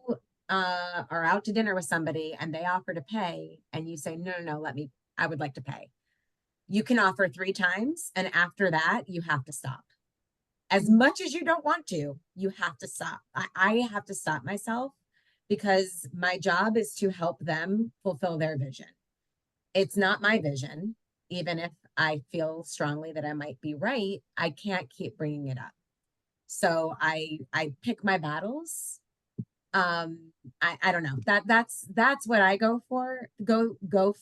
are out to dinner with somebody and they offer to pay and you say, no, I would like to pay. You can offer 3 times. And after that, you have to stop. As much as you don't want to, you have to stop. I have to stop myself, because my job is to help them fulfill their vision. It's not my vision. Even if I feel strongly that I might be right, I can't keep bringing it up. So I pick my battles. I don't know, that's what I go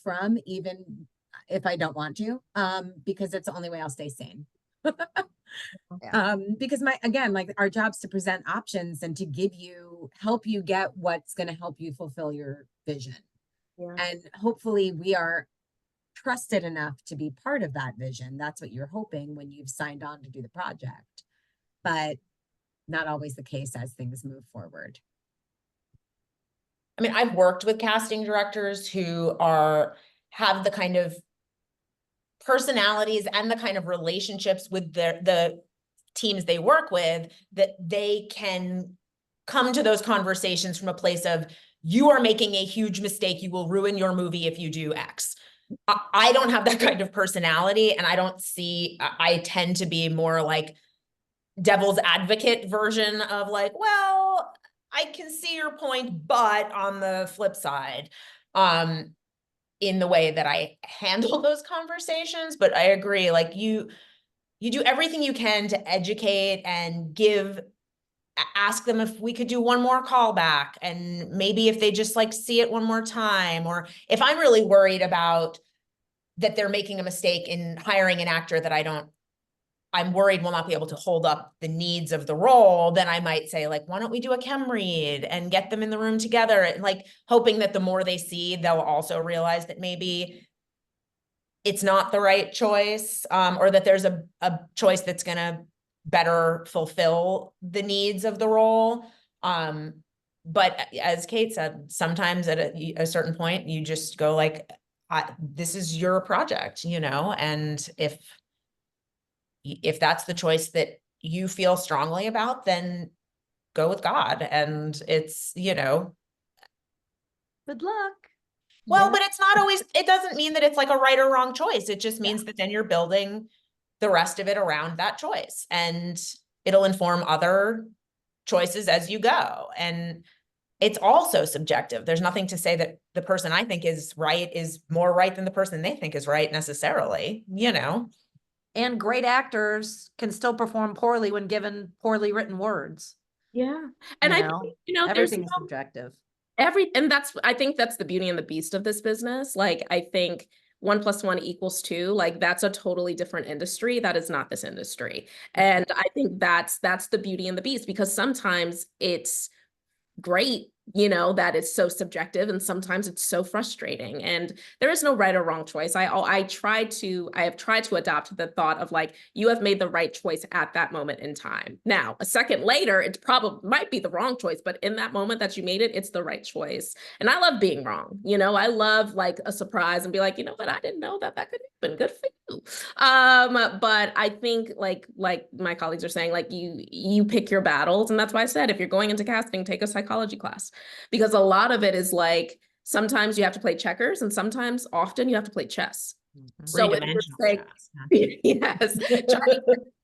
from, even if I don't want to, because it's the only way I'll stay sane. Because like our job's to present options and to help you get what's going to help you fulfill your vision. And hopefully we are trusted enough to be part of that vision. That's what you're hoping when you've signed on to do the project, but not always the case as things move forward. I mean, I've worked with casting directors who have the kind of personalities and the kind of relationships with the teams they work with, that they can come to those conversations from a place of, you are making a huge mistake, you will ruin your movie if you do X. I don't have that kind of personality, and I tend to be more like devil's advocate version of like, well, I can see your point, but on the flip side, in the way that I handle those conversations. But I agree, like you do everything you can to educate and ask them if we could do one more callback, and maybe if they just like see it one more time, or if I'm really worried about that they're making a mistake in hiring an actor that I'm worried will not be able to hold up the needs of the role, then I might say like, why don't we do a chem read and get them in the room together, and like hoping that the more they see, they'll also realize that maybe it's not the right choice, or that there's a choice that's gonna better fulfill the needs of the role. But as Kate said, sometimes at a certain point, you just go like, this is your project, you know, and if that's the choice that you feel strongly about, then go with God. And it's, you know, Good luck. well, Yeah. but it's not always, it doesn't mean that it's like a right or wrong choice. It just means that then you're building the rest of it around that choice, and it'll inform other choices as you go. And it's also subjective. There's nothing to say that the person I think is right is more right than the person they think is right necessarily, you know? And great actors can still perform poorly when given poorly written words. Yeah. And I think, there's everything is subjective. and I think that's the beauty and the beast of this business. Like, I think 1 + 1 = 2, like that's a totally different industry. That is not this industry. And I think that's the beauty and the beast, because sometimes it's great, that it's so subjective, and sometimes it's so frustrating, and there is no right or wrong choice. I have tried to adopt the thought of like, you have made the right choice at that moment in time. Now, a second later, it probably might be the wrong choice, but in that moment that you made it, it's the right choice. And I love being wrong. I love like a surprise and be like, but I didn't know that could happen. Good for you. But I think like my colleagues are saying, like you pick your battles, and that's why I said, if you're going into casting, take a psychology class. Because a lot of it is like, sometimes you have to play checkers, and often you have to play chess. So it's like, yes,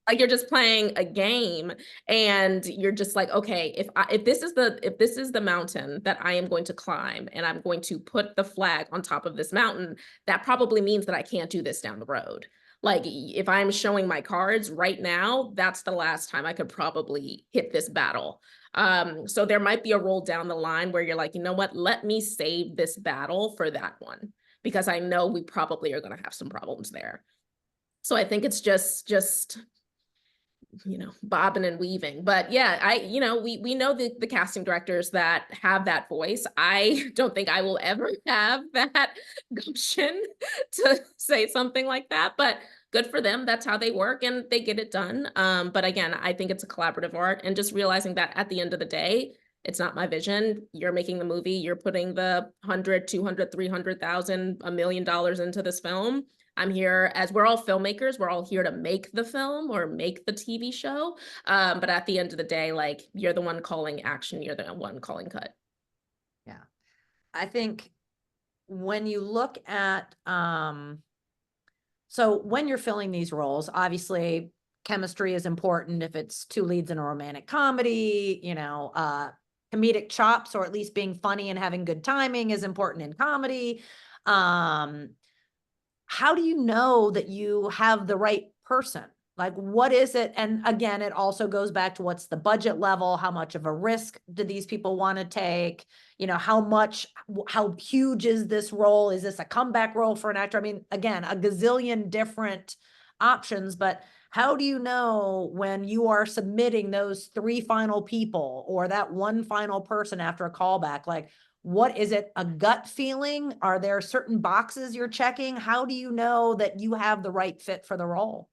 like you're just playing a game, and you're just like, okay, if this is the mountain that I am going to climb, and I'm going to put the flag on top of this mountain, that probably means that I can't do this down the road. Like, if I'm showing my cards right now, that's the last time I could probably hit this battle. So there might be a roll down the line where you're like, you know what, let me save this battle for that one, because I know we probably are going to have some problems there. So I think it's just bobbing and weaving. But yeah, we know the casting directors that have that voice. I don't think I will ever have that gumption to say something like that, but good for them. That's how they work, and they get it done. But again, I think it's a collaborative art, and just realizing that at the end of the day, it's not my vision. You're making the movie, you're putting the 100, 200, 300,000, $1 million into this film. I'm here, as we're all filmmakers, we're all here to make the film or make the TV show. But at the end of the day, like, you're the one calling action, you're the one calling cut. Yeah. I think when you look at, so when you're filling these roles, obviously chemistry is important. If it's two leads in a romantic comedy, comedic chops, or at least being funny and having good timing, is important in comedy. How do you know that you have the right person? Like, what is it? And again, it also goes back to, what's the budget level? How much of a risk do these people want to take? How huge is this role? Is this a comeback role for an actor? I mean, again, a gazillion different options, but how do you know when you are submitting those 3 final people, or that one final person after a callback? Like, what is it? A gut feeling? Are there certain boxes you're checking? How do you know that you have the right fit for the role?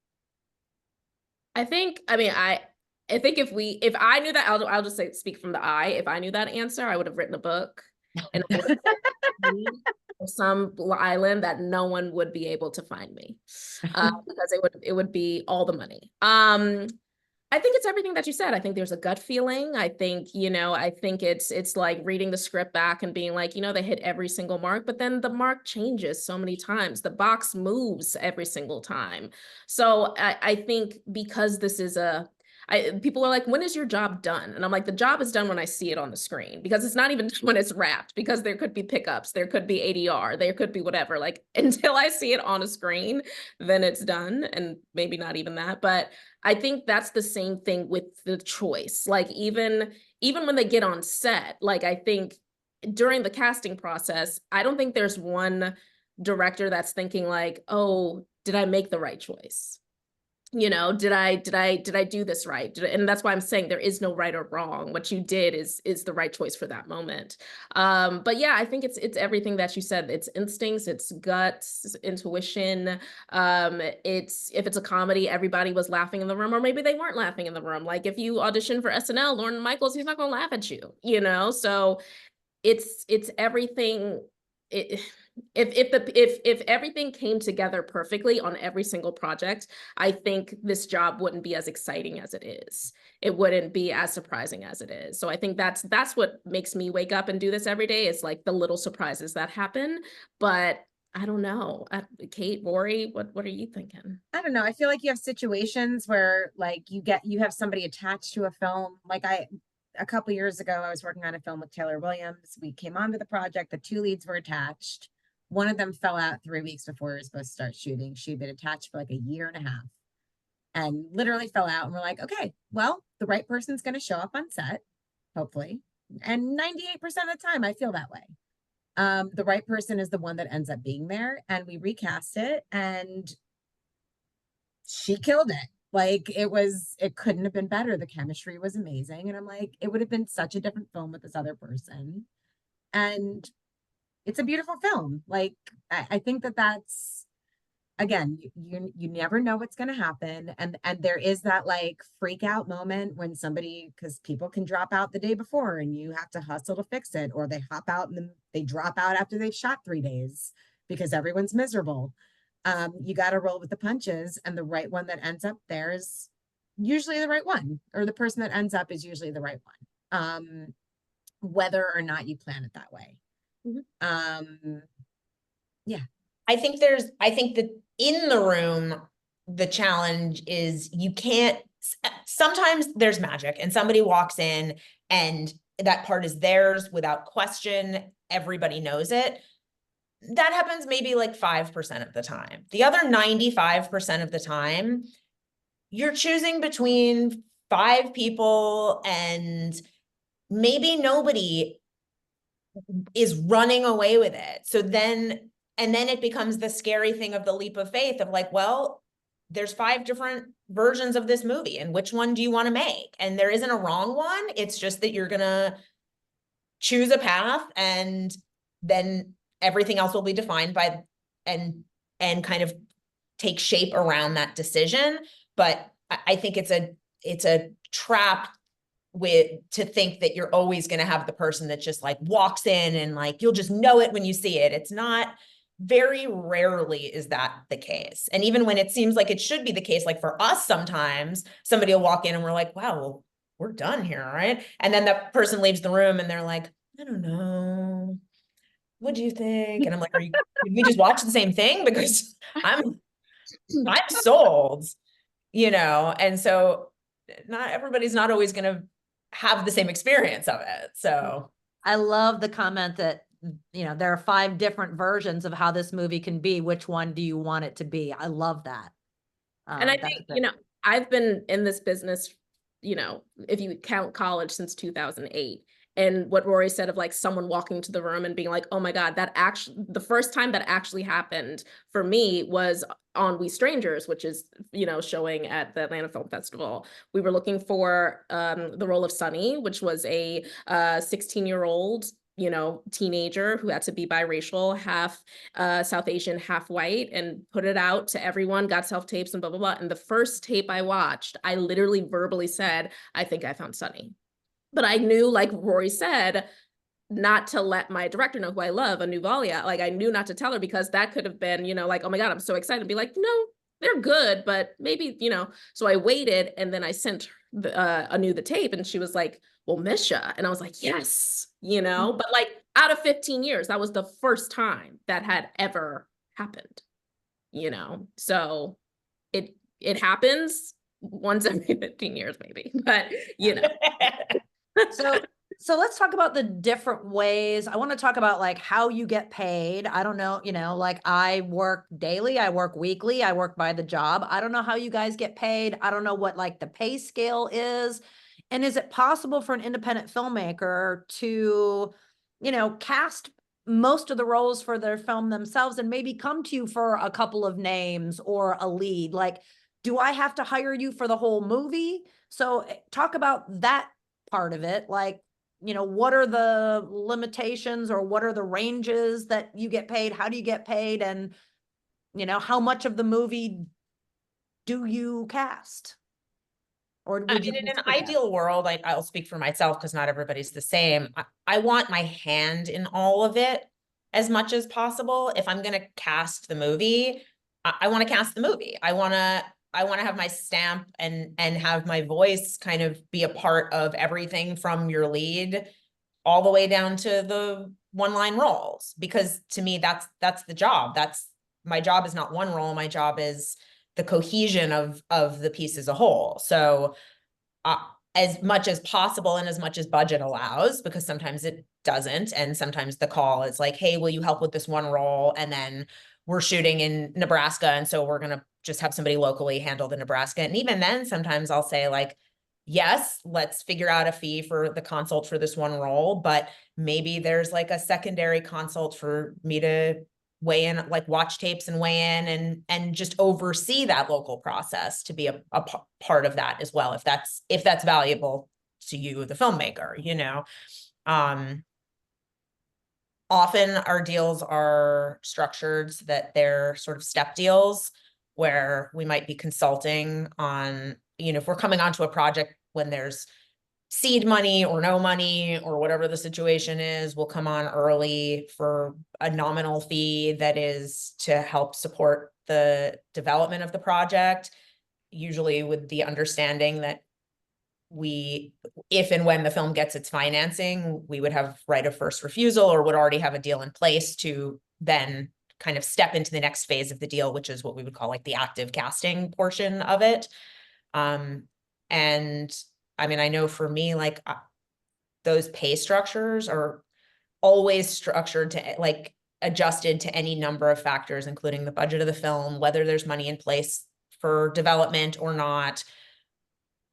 I think if I knew that, I'll just say, speak from the I. If I knew that answer, I would have written a book and some island that no one would be able to find me, because it would be all the money. I think it's everything that you said. I think there's a gut feeling. I think it's like reading the script back and being like, they hit every single mark, but then the mark changes so many times. The box moves every single time. So I think, because this is people are like, when is your job done? And I'm like, the job is done when I see it on the screen, because it's not even when it's wrapped, because there could be pickups, there could be ADR, there could be whatever. Like, until I see it on a screen, then it's done. And maybe not even that, but I think that's the same thing with the choice. Like, even when they get on set, like, I think during the casting process, I don't think there's one director that's thinking like, oh, did I make the right choice? you know, did I do this right? And that's why I'm saying there is no right or wrong. What you did is the right choice for that moment. But yeah, I think it's everything that you said. It's instincts, it's guts, intuition. It's, if it's a comedy, everybody was laughing in the room, or maybe they weren't laughing in the room. Like if you audition for SNL, Lorne Michaels, he's not gonna laugh at you, you know? So it's everything. If everything came together perfectly on every single project, I think this job wouldn't be as exciting as it is. It wouldn't be as surprising as it is. So I think that's what makes me wake up and do this every day, is like the little surprises that happen. But I don't know. Kate, Rori, what are you thinking? I don't know. I feel like you have situations where like you have somebody attached to a film. Like a couple years ago, I was working on a film with Taylor Williams. We came onto the project, the two leads were attached. One of them fell out 3 weeks before we were supposed to start shooting. She'd been attached for like a year and a half and literally fell out. And we're like, okay, well, the right person's going to show up on set, hopefully. And 98% of the time, I feel that way. The right person is the one that ends up being there. And we recast it and she killed it. Like it couldn't have been better. The chemistry was amazing. And I'm like, it would have been such a different film with this other person. And it's a beautiful film. Like, I think that's, again, you never know what's going to happen. And there is that like freak out moment when somebody, because people can drop out the day before and you have to hustle to fix it, or they hop out and then they drop out after they've shot 3 days because everyone's miserable. You got to roll with the punches, and the right one that ends up there is usually the right one, or the person that ends up is usually the right one. Whether or not you plan it that way. Mm-hmm. Yeah. I think that in the room, the challenge is sometimes there's magic and somebody walks in and that part is theirs without question. Everybody knows it. That happens maybe like 5% of the time. The other 95% of the time, you're choosing between 5 people and maybe nobody is running away with it. So then it becomes the scary thing of the leap of faith of like, well, there's 5 different versions of this movie, and which one do you want to make? And there isn't a wrong one. It's just that you're going to choose a path, and then everything else will be defined by and kind of take shape around that decision. But I think it's a trap to think that you're always going to have the person that just like walks in and like you'll just know it when you see it. It's not. Very rarely is that the case. And even when it seems like it should be the case, like for us, sometimes somebody will walk in and we're like, wow, well, we're done here, right? And then that person leaves the room and they're like, I don't know. What do you think? And I'm like, did we just watch the same thing? Because I'm sold, you know? And so everybody's not always going to have the same experience of it. So I love the comment that, you know, there are 5 different versions of how this movie can be. Which one do you want it to be? I love that. And I think, you know, I've been in this business, you know, if you count college, since 2008. And what Rori said of like someone walking to the room and being like, oh my God, the first time that actually happened for me was on We Strangers, which is, you know, showing at the Atlanta Film Festival. We were looking for the role of Sunny, which was a 16-year-old, you know, teenager who had to be biracial, half South Asian, half white, and put it out to everyone, got self-tapes and blah, blah, blah. And the first tape I watched, I literally verbally said, I think I found Sunny. But I knew, like Rori said, not to let my director know, who I love, Anuvalia, like I knew not to tell her, because that could have been, you know, like, oh my God, I'm so excited, and be like, no, they're good, but maybe, you know. So I waited, and then I sent Anu the tape, and she was like, well, Misha. And I was like, yes, you know, but like out of 15 years, that was the first time that had ever happened, you know? So it happens once every 15 years, maybe, but you know. So let's talk about the different ways. I want to talk about like how you get paid. I don't know, you know, like I work daily, I work weekly, I work by the job. I don't know how you guys get paid. I don't know what like the pay scale is. And is it possible for an independent filmmaker to, you know, cast most of the roles for their film themselves and maybe come to you for a couple of names or a lead? Like, do I have to hire you for the whole movie? So talk about that part of it. Like, you know, what are the limitations or what are the ranges that you get paid? How do you get paid? And, you know, how much of the movie do you cast? Or I would you mean, in an consider that? ideal world, I'll speak for myself because not everybody's the same. I want my hand in all of it as much as possible. If I'm going to cast the movie, I want to cast the movie. I want to have my stamp and have my voice kind of be a part of everything from your lead all the way down to the one-line roles. Because to me, that's the job. My job is not one role. My job is the cohesion of the piece as a whole. So as much as possible and as much as budget allows, because sometimes it doesn't. And sometimes the call is like, hey, will you help with this one role? And then we're shooting in Nebraska. And so we're going to just have somebody locally handle the Nebraska. And even then, sometimes I'll say like, yes, let's figure out a fee for the consult for this one role, but maybe there's like a secondary consult for me to weigh in, like watch tapes and weigh in and just oversee that local process to be a part of that as well, if that's valuable to you, the filmmaker, you know. Often our deals are structured so that they're sort of step deals where we might be consulting on, you know, if we're coming onto a project when there's seed money or no money or whatever the situation is, we'll come on early for a nominal fee that is to help support the development of the project, usually with the understanding that if and when the film gets its financing, we would have right of first refusal or would already have a deal in place to then kind of step into the next phase of the deal, which is what we would call like the active casting portion of it. And I mean, I know for me, like those pay structures are always structured to like adjusted to any number of factors, including the budget of the film, whether there's money in place for development or not,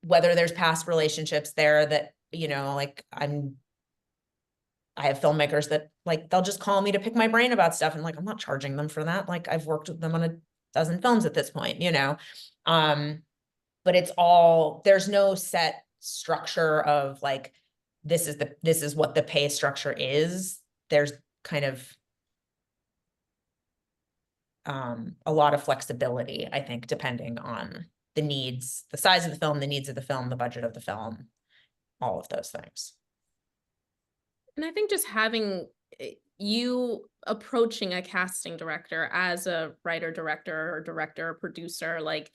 whether there's past relationships there that, you know, like I have filmmakers that like, they'll just call me to pick my brain about stuff. And like, I'm not charging them for that. Like I've worked with them on a dozen films at this point, you know? But it's all, there's no set structure of like, this is what the pay structure is. There's kind of a lot of flexibility, I think, depending on the needs, the size of the film, the needs of the film, the budget of the film, all of those things. And I think just having you approaching a casting director as a writer, director, or director, or producer, like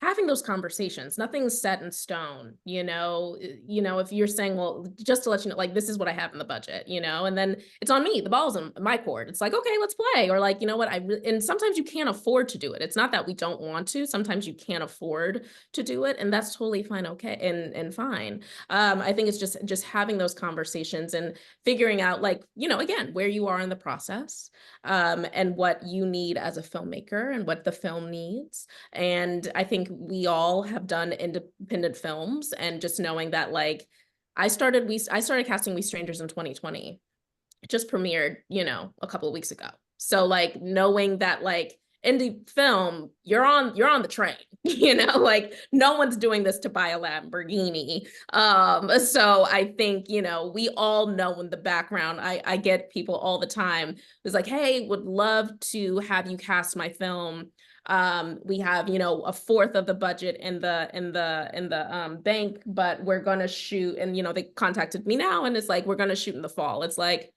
having those conversations, nothing's set in stone, you know, if you're saying, well, just to let you know, like, this is what I have in the budget, you know, and then it's on me, the ball's in my court. It's like, okay, let's play. Or like, you know what, and sometimes you can't afford to do it. It's not that we don't want to, sometimes you can't afford to do it. And that's totally fine. Okay. And fine. I think it's just having those conversations and figuring out like, you know, again, where you are in the process, and what you need as a filmmaker and what the film needs. And I think we all have done independent films, and just knowing that like I started casting We Strangers in 2020. It just premiered, you know, a couple of weeks ago. So like knowing that like indie film, you're on the train, you know, like no one's doing this to buy a Lamborghini. So I think, you know, we all know in the background, I get people all the time who's like, hey, would love to have you cast my film. We have, you know, a fourth of the budget in the bank, but we're gonna shoot, and you know, they contacted me now and it's like, we're gonna shoot in the fall. It's like,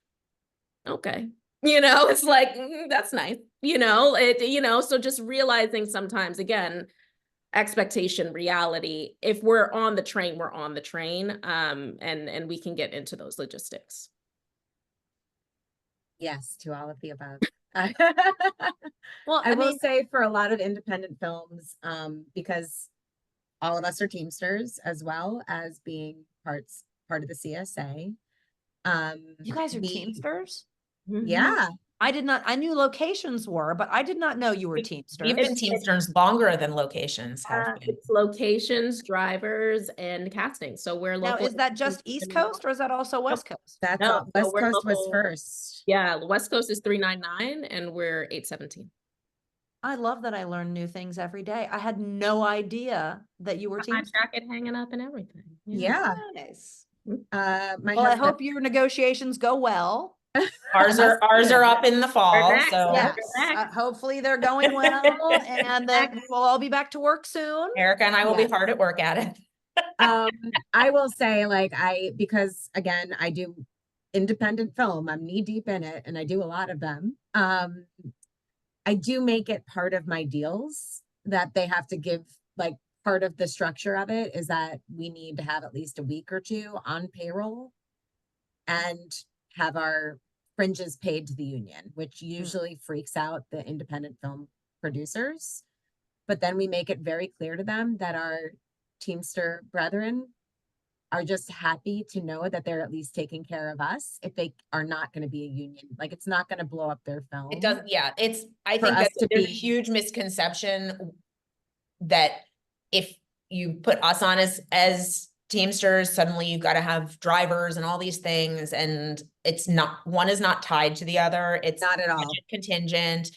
okay, you know, it's like, that's nice, you know, so just realizing sometimes, again, expectation, reality, if we're on the train, we're on the train, and we can get into those logistics. Yes, to all of the above. Well, I will say for a lot of independent films, because all of us are Teamsters as well as being part of the CSA. you guys are Teamsters? Yeah. I knew locations were, but I did not know you were Teamsters. We've been Teamsters longer than locations have been. It's locations, drivers, and casting. So we're Now, local. is that just East Coast or is that also West Coast? That's No, all. so West we're Coast was local. first. Yeah, West Coast is 399 and we're 817. I love that I learn new things every day. I had no idea that you were Got my teams. jacket hanging up and everything. Yeah. Nice. My Well, I husband, hope your negotiations go well. Ours are up in the fall, next, so yeah. Yes, hopefully they're going well and that we'll all be back to work soon. Erica and I will be Yes. hard at work at it. I will say, like, because again, I do independent film, I'm knee deep in it, and I do a lot of them. I do make it part of my deals that they have to give, like, part of the structure of it is that we need to have at least a week or two on payroll and have our fringes paid to the union, which usually freaks out the independent film producers. But then we make it very clear to them that our Teamster brethren are just happy to know that they're at least taking care of us if they are not going to be a union. Like, it's not going to blow up their film. It doesn't, yeah, I For think us that to there's a be- huge misconception that if you put us on as Teamsters, suddenly you've got to have drivers and all these things, and it's not, one is not tied to the other. It's Not at all. budget contingent.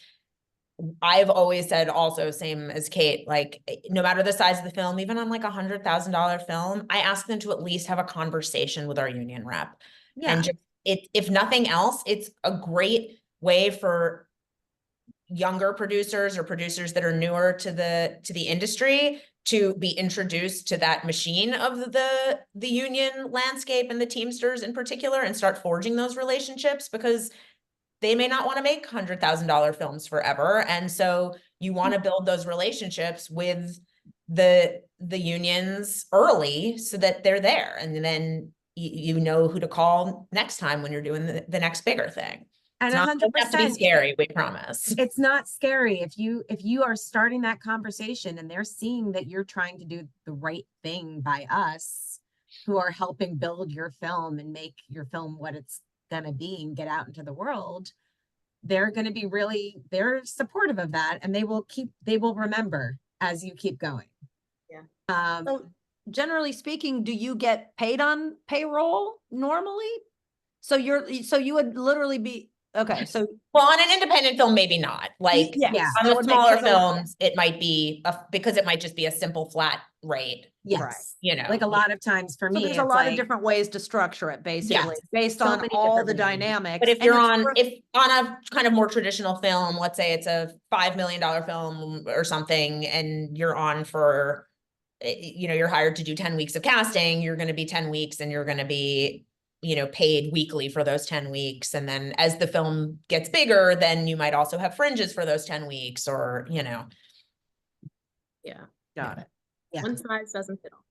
I've always said also, same as Kate, like, no matter the size of the film, even on like $100,000 film, I ask them to at least have a conversation with our union rep. Yeah. And just, if nothing else, it's a great way for younger producers or producers that are newer to the industry to be introduced to that machine of the union landscape and the Teamsters in particular, and start forging those relationships, because they may not want to make $100,000 films forever. And so you want to build those relationships with the unions early so that they're there. And then you know who to call next time when you're doing the next bigger thing. And It's not, it doesn't have to be 100%. scary, we promise. It's not scary if you are starting that conversation and they're seeing that you're trying to do the right thing by us, who are helping build your film and make your film what it's gonna be and get out into the world. They're going to be they're supportive of that, and they will remember as you keep going. Yeah. So generally speaking, do you get paid on payroll normally? So you would literally be, okay, so. Well, on an independent film, maybe not. Like, Yeah. on I the would make smaller sure that we're- films, it might be because it might just be a simple flat rate, Yes. you know. Like a lot of times for So me, there's a it's lot of like, different ways to structure it, basically, based so on many all different the ways. dynamics. But if And you're it's on, worth- if on a kind of more traditional film, let's say it's a $5 million film or something, and you're on for, you know, you're hired to do 10 weeks of casting, you're going to be 10 weeks and you're going to be, you know, paid weekly for those 10 weeks. And then as the film gets bigger, then you might also have fringes for those 10 weeks, or, you know. Yeah. Got it. yeah, One size doesn't fit all.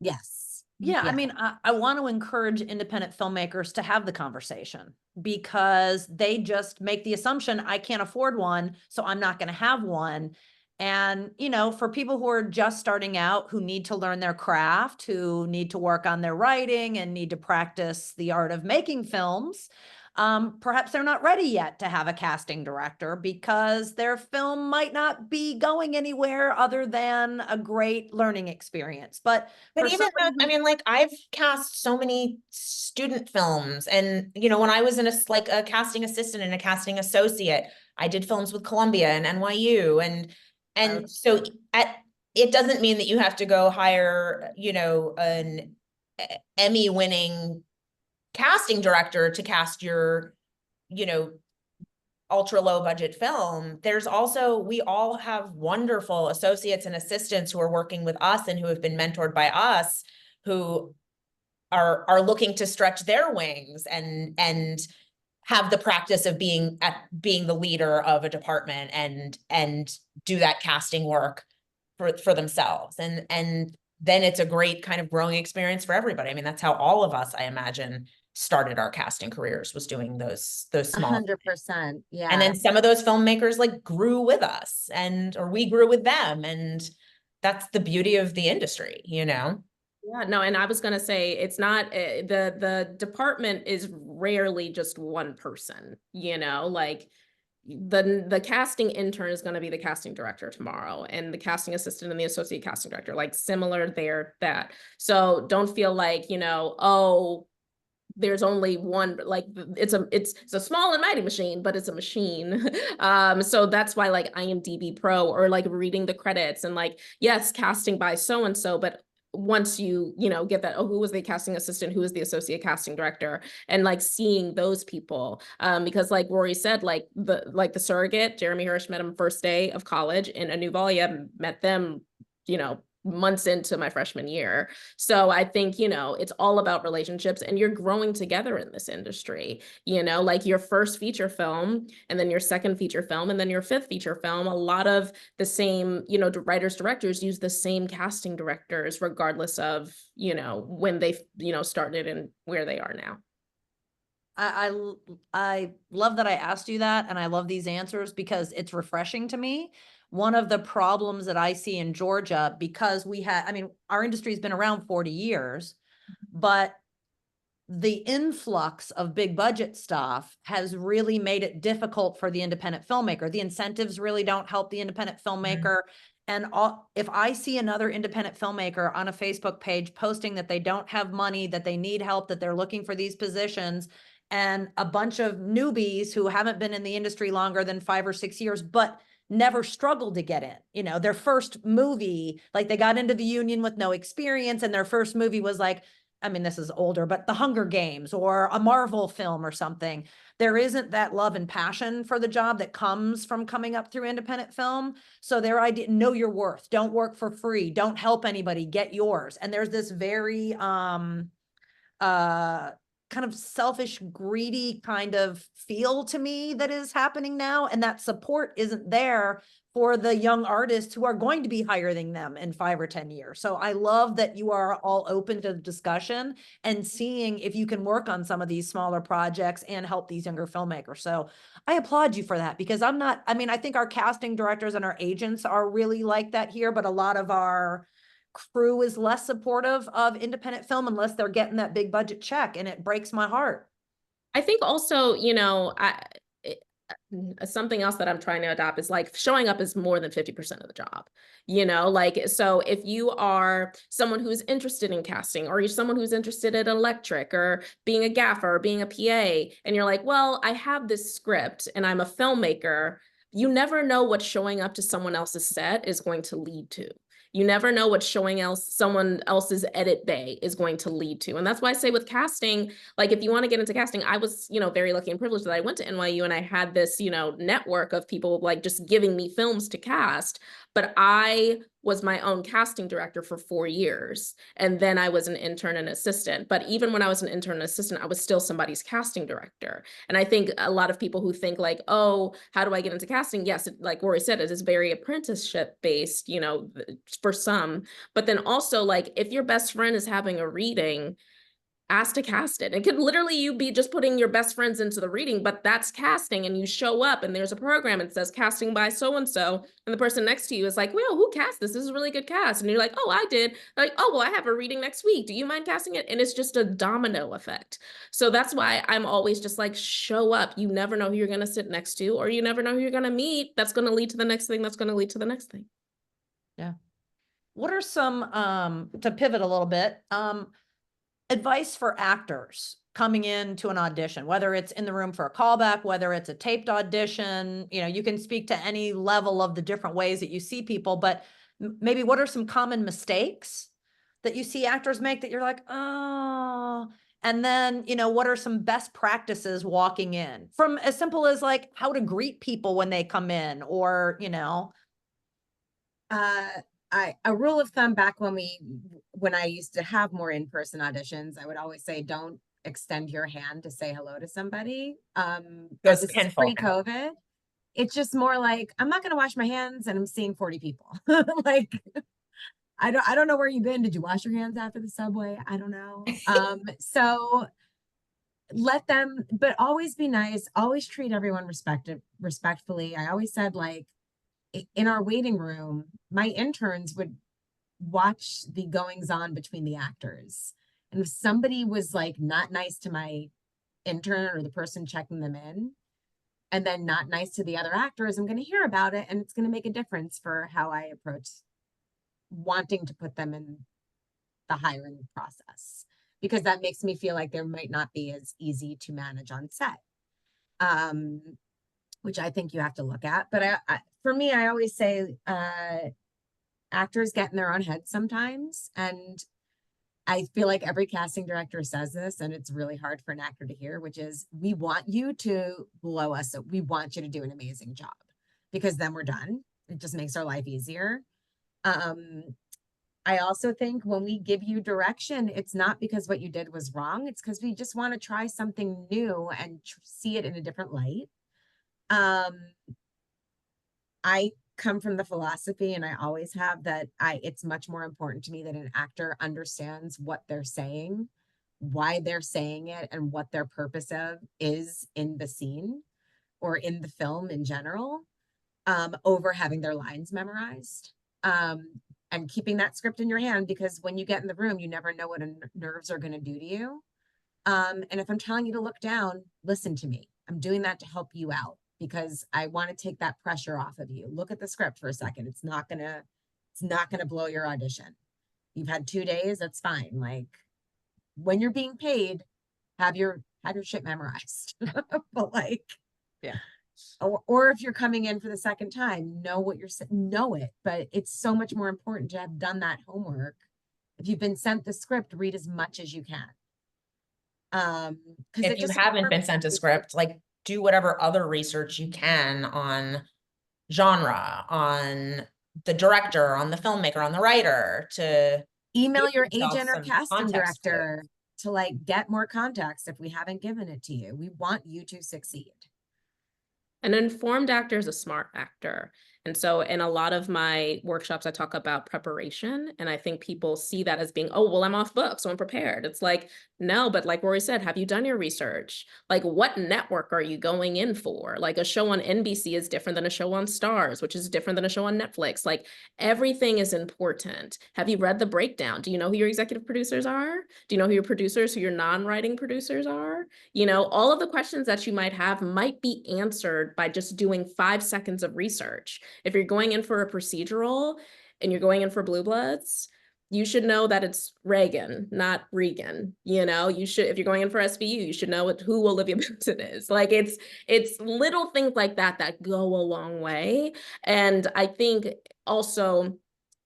yes. Yeah, I Yeah. mean, I want to encourage independent filmmakers to have the conversation, because they just make the assumption, I can't afford one, so I'm not going to have one. And, you know, for people who are just starting out, who need to learn their craft, who need to work on their writing and need to practice the art of making films, perhaps they're not ready yet to have a casting director, because their film might not be going anywhere other than a great learning experience. But But for even somebody though, I mean, like, I've cast so many student films, and, you know, when I was in like a casting assistant and a casting associate, I did films with Columbia and NYU, and so it doesn't mean that you have to go hire, you know, an Emmy-winning casting director to cast your, you know, ultra low budget film. There's also, we all have wonderful associates and assistants who are working with us and who have been mentored by us, who are looking to stretch their wings and have the practice of being the leader of a department and do that casting work for themselves. And then it's a great kind of growing experience for everybody. I mean, that's how all of us, I imagine, started our casting careers, was doing those small. 100%. Yeah. And then some of those filmmakers like grew with us, or we grew with them. And that's the beauty of the industry, you know? Yeah, no, and I was gonna say, it's not, the department is rarely just one person, you know, like the casting intern is gonna be the casting director tomorrow, and the casting assistant and the associate casting director, like, similar there, that. So don't feel like, you know, oh, there's only one, like it's a small and mighty machine, but it's a machine. So that's why like IMDb Pro, or like reading the credits and like, yes, casting by so-and-so, but once you get that, oh, who was the casting assistant, who was the associate casting director, and like seeing those people, because like Rori said, like the surrogate, Jeremy Hirsch, met him first day of college, and Anuvalia met them months into my freshman year. So I think, it's all about relationships, and you're growing together in this industry, like your first feature film, and then your second feature film, and then your fifth feature film, a lot of the same, writers, directors use the same casting directors, regardless of, when they, started and where they are now. I love that I asked you that, and I love these answers because it's refreshing to me. One of the problems that I see in Georgia, because our industry's been around 40 years, but the influx of big budget stuff has really made it difficult for the independent filmmaker. The incentives really don't help the independent filmmaker. And if I see another independent filmmaker on a Facebook page posting that they don't have money, that they need help, that they're looking for these positions, and a bunch of newbies who haven't been in the industry longer than 5 or 6 years, but never struggled to get in, their first movie, like they got into the union with no experience, and their first movie was like, this is older, but The Hunger Games or a Marvel film or something. There isn't that love and passion for the job that comes from coming up through independent film. So their idea, know your worth, don't work for free, don't help anybody, get yours. And there's this very kind of selfish, greedy kind of feel to me that is happening now. And that support isn't there for the young artists who are going to be hiring them in 5 or 10 years. So I love that you are all open to the discussion and seeing if you can work on some of these smaller projects and help these younger filmmakers. So I applaud you for that, because I think our casting directors and our agents are really like that here, but a lot of our crew is less supportive of independent film unless they're getting that big budget check, and it breaks my heart. I think also, something else that I'm trying to adopt is like showing up is more than 50% of the job, so if you are someone who's interested in casting, or you're someone who's interested in electric or being a gaffer or being a PA, and you're like, well, I have this script and I'm a filmmaker, you never know what showing up to someone else's set is going to lead to. You never know what someone else's edit bay is going to lead to. And that's why I say with casting, like if you want to get into casting, I was, very lucky and privileged that I went to NYU and I had this, network of people like just giving me films to cast. But I was my own casting director for 4 years. And then I was an intern and assistant. But even when I was an intern and assistant, I was still somebody's casting director. And I think a lot of people who think like, oh, how do I get into casting? Yes, like Rori said, it is very apprenticeship based, for some. But then also like if your best friend is having a reading, ask to cast it. It could literally you be just putting your best friends into the reading, but that's casting, and you show up and there's a program and it says casting by so-and-so, and the person next to you is like, well, who cast this? This is a really good cast. And you're like, oh, I did. They're like, oh, well, I have a reading next week. Do you mind casting it? And it's just a domino effect. So that's why I'm always just like, show up. You never know who you're going to sit next to, or you never know who you're going to meet. That's going to lead to the next thing. That's going to lead to the next thing. Yeah. What are some, to pivot a little bit, advice for actors coming into an audition, whether it's in the room for a callback, whether it's a taped audition, you can speak to any level of the different ways that you see people, but maybe what are some common mistakes that you see actors make that you're like, oh, and then, what are some best practices walking in, from as simple as like how to greet people when they come in, or, a rule of thumb back when I used to have more in-person auditions, I would always say, don't extend your hand to say hello to somebody. This is pre-COVID. It's just more like, I'm not going to wash my hands and I'm seeing 40 people. Like, I don't know where you've been. Did you wash your hands after the subway? I don't know. So let them, but always be nice. Always treat everyone respectfully. I always said, like, in our waiting room, my interns would watch the goings on between the actors. And if somebody was like not nice to my intern or the person checking them in, and then not nice to the other actors, I'm going to hear about it. And it's going to make a difference for how I approach wanting to put them in the hiring process. because that makes me feel like there might not be as easy to manage on set. Which I think you have to look at. But for me, I always say actors get in their own heads sometimes. And I feel like every casting director says this, and it's really hard for an actor to hear, which is, we want you to blow us. So we want you to do an amazing job, because then we're done. It just makes our life easier. I also think when we give you direction, it's not because what you did was wrong. It's because we just want to try something new and see it in a different light. I come from the philosophy, and I always have, that it's much more important to me that an actor understands what they're saying, why they're saying it, and what their purpose of is in the scene or in the film in general, over having their lines memorized. And keeping that script in your hand, because when you get in the room, you never know what nerves are going to do to you. And if I'm telling you to look down, listen to me. I'm doing that to help you out, because I want to take that pressure off of you. Look at the script for a second. It's not gonna blow your audition. You've had 2 days, that's fine. Like, when you're being paid, have your shit memorized. But like, yeah. Or if you're coming in for the second time, know it. But it's so much more important to have done that homework. If you've been sent the script, read as much as you can. If you haven't been sent a script, like, do whatever other research you can on genre, on the director, on the filmmaker, on the writer, to email give your yourself agent or some casting context director to like get more context if we haven't given it to you. We want you to succeed. An informed actor is a smart actor. And so in a lot of my workshops, I talk about preparation. And I think people see that as being, oh, well, I'm off book, so I'm prepared. It's like, no, but like Rori said, have you done your research? Like, what network are you going in for? Like, a show on NBC is different than a show on Stars, which is different than a show on Netflix. Like, everything is important. Have you read the breakdown? Do you know who your executive producers are? Do you know who your producers, who your non-writing producers are? You know, all of the questions that you might have might be answered by just doing 5 seconds of research. If you're going in for a procedural and you're going in for Blue Bloods, you should know that it's Reagan, not Regan. You know, you should, if you're going in for SVU, you should know who Olivia Benson is. Like, it's little things like that that go a long way. And I think also,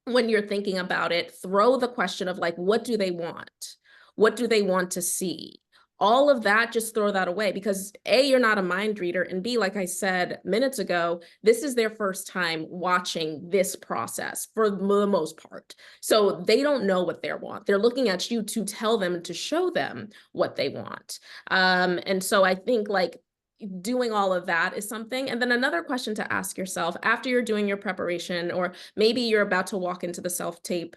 when you're thinking about it, throw the question of like, what do they want? What do they want to see? All of that, just throw that away, because A, you're not a mind reader, and B, like I said minutes ago, this is their first time watching this process for the most part. So they don't know what they want. They're looking at you to tell them, to show them what they want. And so I think like doing all of that is something. And then another question to ask yourself after you're doing your preparation, or maybe you're about to walk into the self-tape,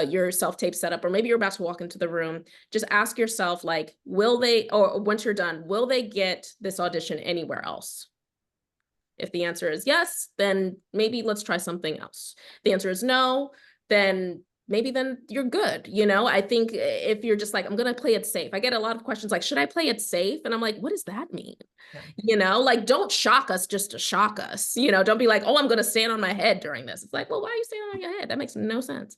your self-tape setup, or maybe you're about to walk into the room, just ask yourself, like, will they, or once you're done, will they get this audition anywhere else? If the answer is yes, then maybe let's try something else. The answer is no, then maybe then you're good. You know, I think if you're just like, I'm going to play it safe. I get a lot of questions like, should I play it safe? And I'm like, what does that mean? Yeah. You know, like, don't shock us just to shock us. You know, don't be like, oh, I'm going to stand on my head during this. It's like, well, why are you standing on your head? That makes no sense.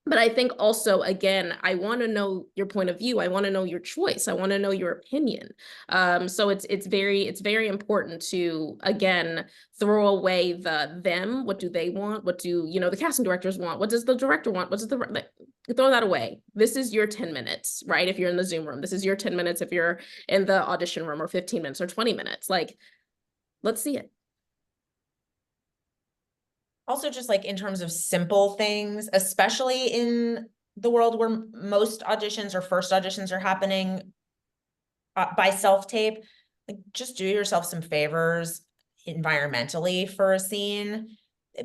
But I think also, again, I want to know your point of view. I want to know your choice. I want to know your opinion. So it's very important to, again, throw away the them. What do they want? What do, you know, the casting directors want? What does the director want? What does throw that away. This is your 10 minutes, right? If you're in the Zoom room, this is your 10 minutes. If you're in the audition room, or 15 minutes or 20 minutes, like, let's see it. Also, just like in terms of simple things, especially in the world where most auditions or first auditions are happening by self-tape, like, just do yourself some favors environmentally for a scene,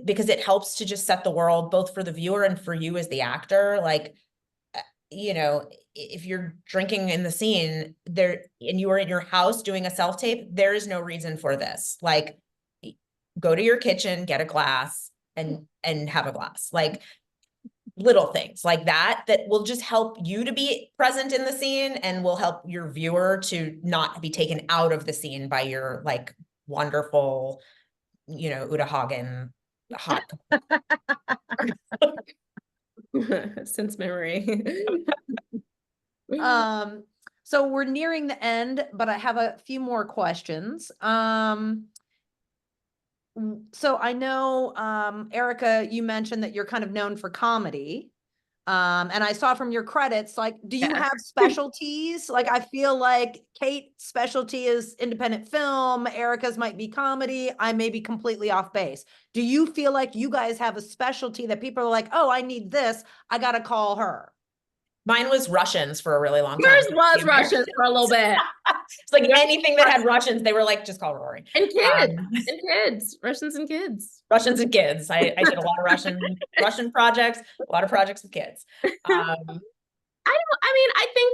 because it helps to just set the world both for the viewer and for you as the actor. Like, you know, if you're drinking in the scene there and you are in your house doing a self-tape, there is no reason for this. Like, go to your kitchen, get a glass, and have a glass. Like, little things like that will just help you to be present in the scene, and will help your viewer to not be taken out of the scene by your like wonderful, you know, Uta Hagen hot. Since memory. So we're nearing the end, but I have a few more questions. So I know, Erica, you mentioned that you're kind of known for comedy. And I saw from your credits, like, do you Yeah. have specialties? Like, I feel like Kate's specialty is independent film, Erica's might be comedy. I may be completely off base. Do you feel like you guys have a specialty that people are like, oh, I need this, I gotta call her? Mine was Russians for a really long time. Yours was Russian for a little bit. It's like anything that had Russians, they were like, just call Rory. And kids, Russians and kids. Russians and kids. I did a lot of Russian projects, a lot of projects with kids.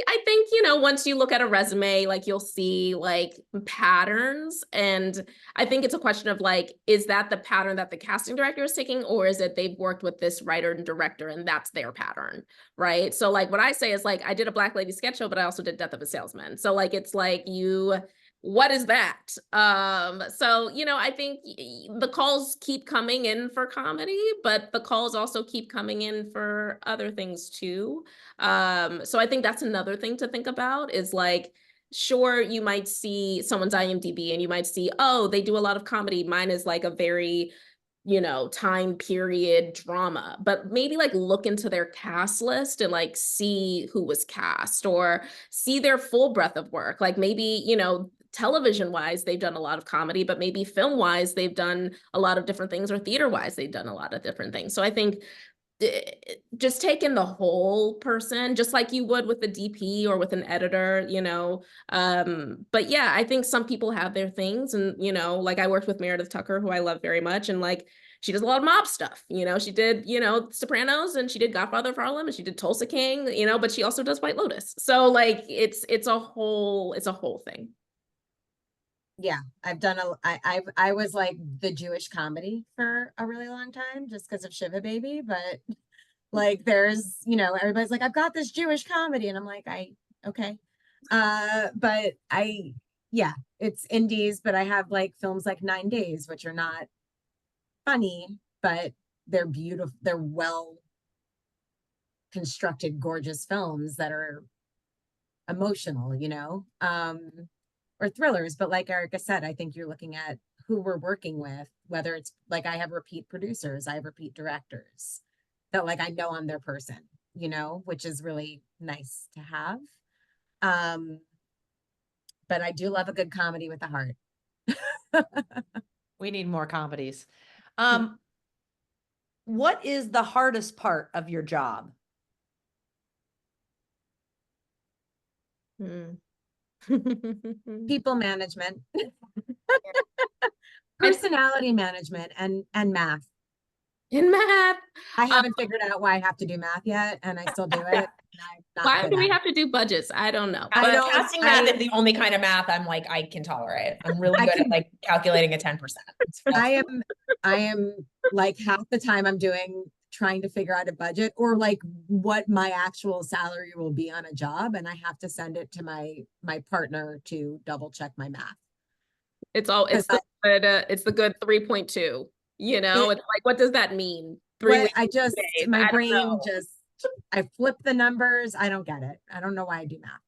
I think, you know, once you look at a resume, like you'll see like patterns. And I think it's a question of like, is that the pattern that the casting director is taking, or is it they've worked with this writer and director and that's their pattern, right? So like what I say is like, I did a Black Lady sketch show, but I also did Death of a Salesman. So like, it's like what is that? So, you know, I think the calls keep coming in for comedy, but the calls also keep coming in for other things too. So I think that's another thing to think about is like, sure, you might see someone's IMDb and you might see, oh, they do a lot of comedy. Mine is like a very, you know, time period drama, but maybe like look into their cast list and like see who was cast or see their full breadth of work. Like maybe, you know, television wise, they've done a lot of comedy, but maybe film wise, they've done a lot of different things, or theater wise, they've done a lot of different things. So I think just take in the whole person, just like you would with the DP or with an editor, you know. But yeah, I think some people have their things, and you know, like I worked with Meredith Tucker, who I love very much, and like she does a lot of mob stuff, you know. She did, you know, Sopranos, and she did Godfather of Harlem, and she did Tulsa King, you know, but she also does White Lotus. So like it's a whole thing. Yeah, I've done I was like the Jewish comedy for a really long time just because of Shiva Baby, but like there's, you know, everybody's like, I've got this Jewish comedy, and I'm like, okay. But yeah, it's indies, but I have like films like 9 Days, which are not funny, but they're beautiful, they're well constructed, gorgeous films that are emotional, you know. Or thrillers, but like Erica said, I think you're looking at who we're working with, whether it's like I have repeat producers, I have repeat directors that like I know I'm their person, you know, which is really nice to have. But I do love a good comedy with a heart. We need more comedies. What is the hardest part of your job? People management, personality management, and math. In math, I haven't figured out why I have to do math yet, and I still do it. why do we have to do budgets? I don't know. I don't- Casting math is the only kind of math I'm like, I can tolerate. I'm really good at like calculating a 10%. I am like half the time I'm trying to figure out a budget or like what my actual salary will be on a job, and I have to send it to my partner to double check my math. It's the good 3.2, you know. It's like, what does that mean? My brain I flip the numbers. I don't get it. I don't know why I do math.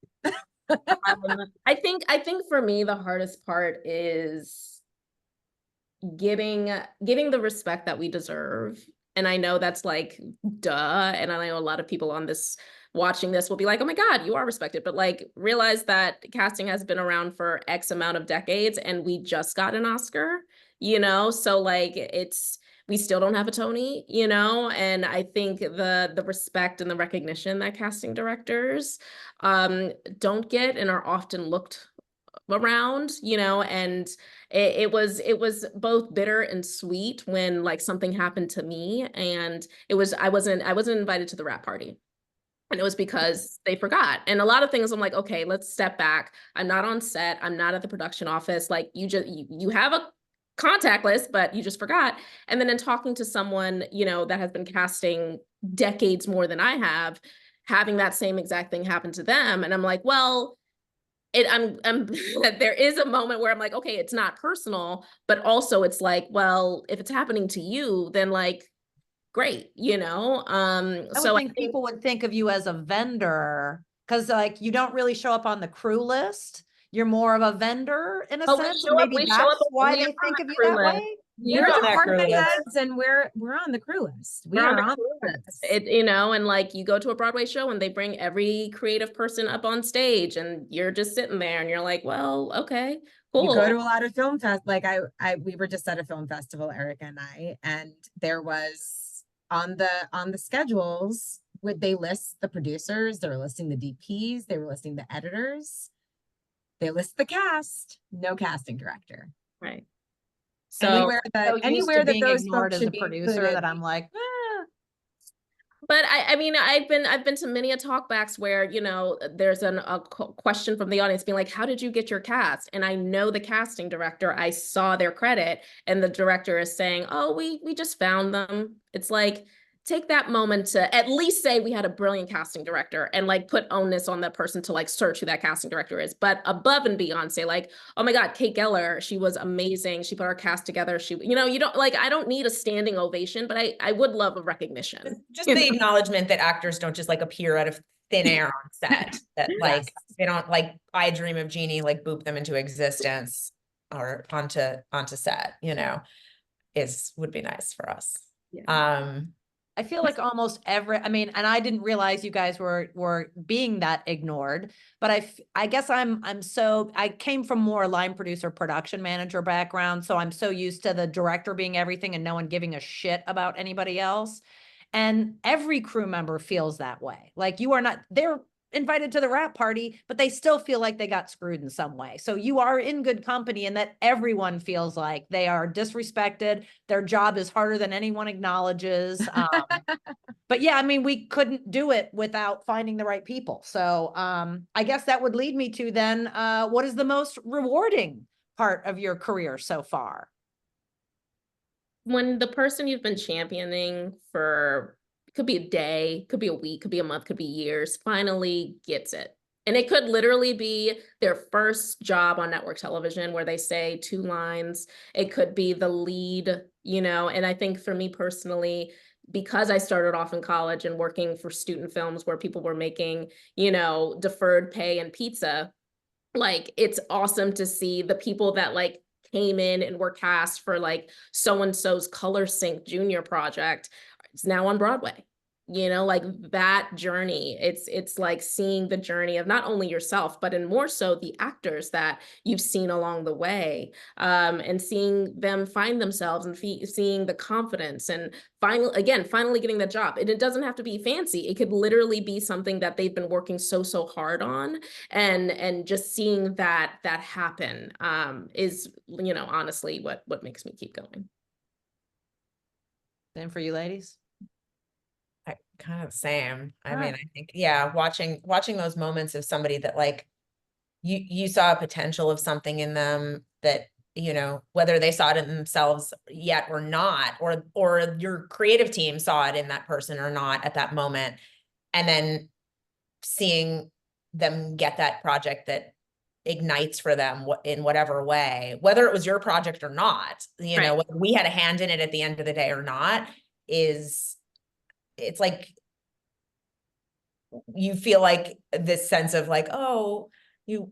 I think for me the hardest part is getting the respect that we deserve. And I know that's like, duh. And I know a lot of people on this watching this will be like, oh my God, you are respected. But like, realize that casting has been around for X amount of decades and we just got an Oscar, you know? So like, we still don't have a Tony, you know? And I think the respect and the recognition that casting directors don't get and are often looked around, you know, and it was both bitter and sweet when like something happened to me, and I wasn't invited to the wrap party. And it was because they forgot. And a lot of things I'm like, okay, let's step back. I'm not on set. I'm not at the production office. Like you have a contact list, but you just forgot. And then in talking to someone, you know, that has been casting decades more than I have, having that same exact thing happen to them. And I'm like, well, there is a moment where I'm like, okay, it's not personal, but also it's like, well, if it's happening to you, then like, great, you know? I think people would think of you as a vendor Cause like you don't really show up on the crew list. You're more of a vendor in a Oh, we sense. show And up- maybe we show up that's why only they on think the of you crew that list. way. You're We're on that crew department list. heads and we're on the crew list. We We're on are the on crew the list. list. It, you know, and like you go to a Broadway show and they bring every creative person up on stage and you're just sitting there and you're like, well, okay, cool. You go to a lot of film fest. Like we were just at a film festival, Erica and I, and there was on the schedules, would they list the producers, they were listing the DPs, they were listing the editors, they list the cast, no casting director. Right. So, Anywhere So that used anywhere to that being those ignored folks as a should be producer included. that I'm like, but I mean, I've been to many a talkbacks where, you know, there's a question from the audience being like, how did you get your cast? And I know the casting director, I saw their credit and the director is saying, oh, we just found them. It's like, take that moment to at least say we had a brilliant casting director and like put onus on that person to like search who that casting director is. But above and beyond, say like, oh my God, Kate Geller, she was amazing. She put our cast together. She, you know, you don't like, I don't need a standing ovation, but I would love a recognition. Just the acknowledgement that actors don't just like appear out of thin air on set. That like they don't like I Dream of Jeannie like boop them into existence or onto set, you know, would be nice for us. Yeah. I feel like almost I mean, and I didn't realize you guys were being that ignored, but I guess I came from more line producer, production manager background. So I'm so used to the director being everything and no one giving a shit about anybody else. And every crew member feels that way. Like they're invited to the wrap party, but they still feel like they got screwed in some way. So you are in good company and that everyone feels like they are disrespected. Their job is harder than anyone acknowledges. But yeah, I mean, we couldn't do it without finding the right people. So I guess that would lead me to then, what is the most rewarding part of your career so far? When the person you've been championing for, could be a day, could be a week, could be a month, could be years, finally gets it. And it could literally be their first job on network television where they say 2 lines. It could be the lead, you know, and I think for me personally, because I started off in college and working for student films where people were making, you know, deferred pay and pizza, like it's awesome to see the people that like came in and were cast for like so-and-so's Color Sync Junior project. It's now on Broadway. You know, like that journey, it's like seeing the journey of not only yourself, but in more so the actors that you've seen along the way, and seeing them find themselves and seeing the confidence and finally getting the job. And it doesn't have to be fancy. It could literally be something that they've been working so hard on, and just seeing that happen is, you know, honestly what makes me keep going. Same for you ladies? Kind of the same. I Right. mean, I think, yeah, watching those moments of somebody that like you saw a potential of something in them that, you know, whether they saw it in themselves yet or not, or your creative team saw it in that person or not at that moment, and then seeing them get that project that ignites for them in whatever way, whether it was your project or not, you know, whether we had a hand in it at the end of the day or not, it's like you feel like this sense of like, oh, you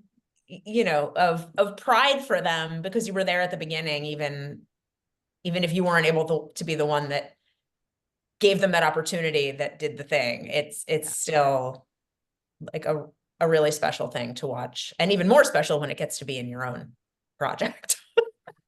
know, of pride for them because you were there at the beginning, even if you weren't able to be the one that gave them that opportunity, that did the thing. It's still like a really special thing to watch, and even more special when it gets to be in your own project.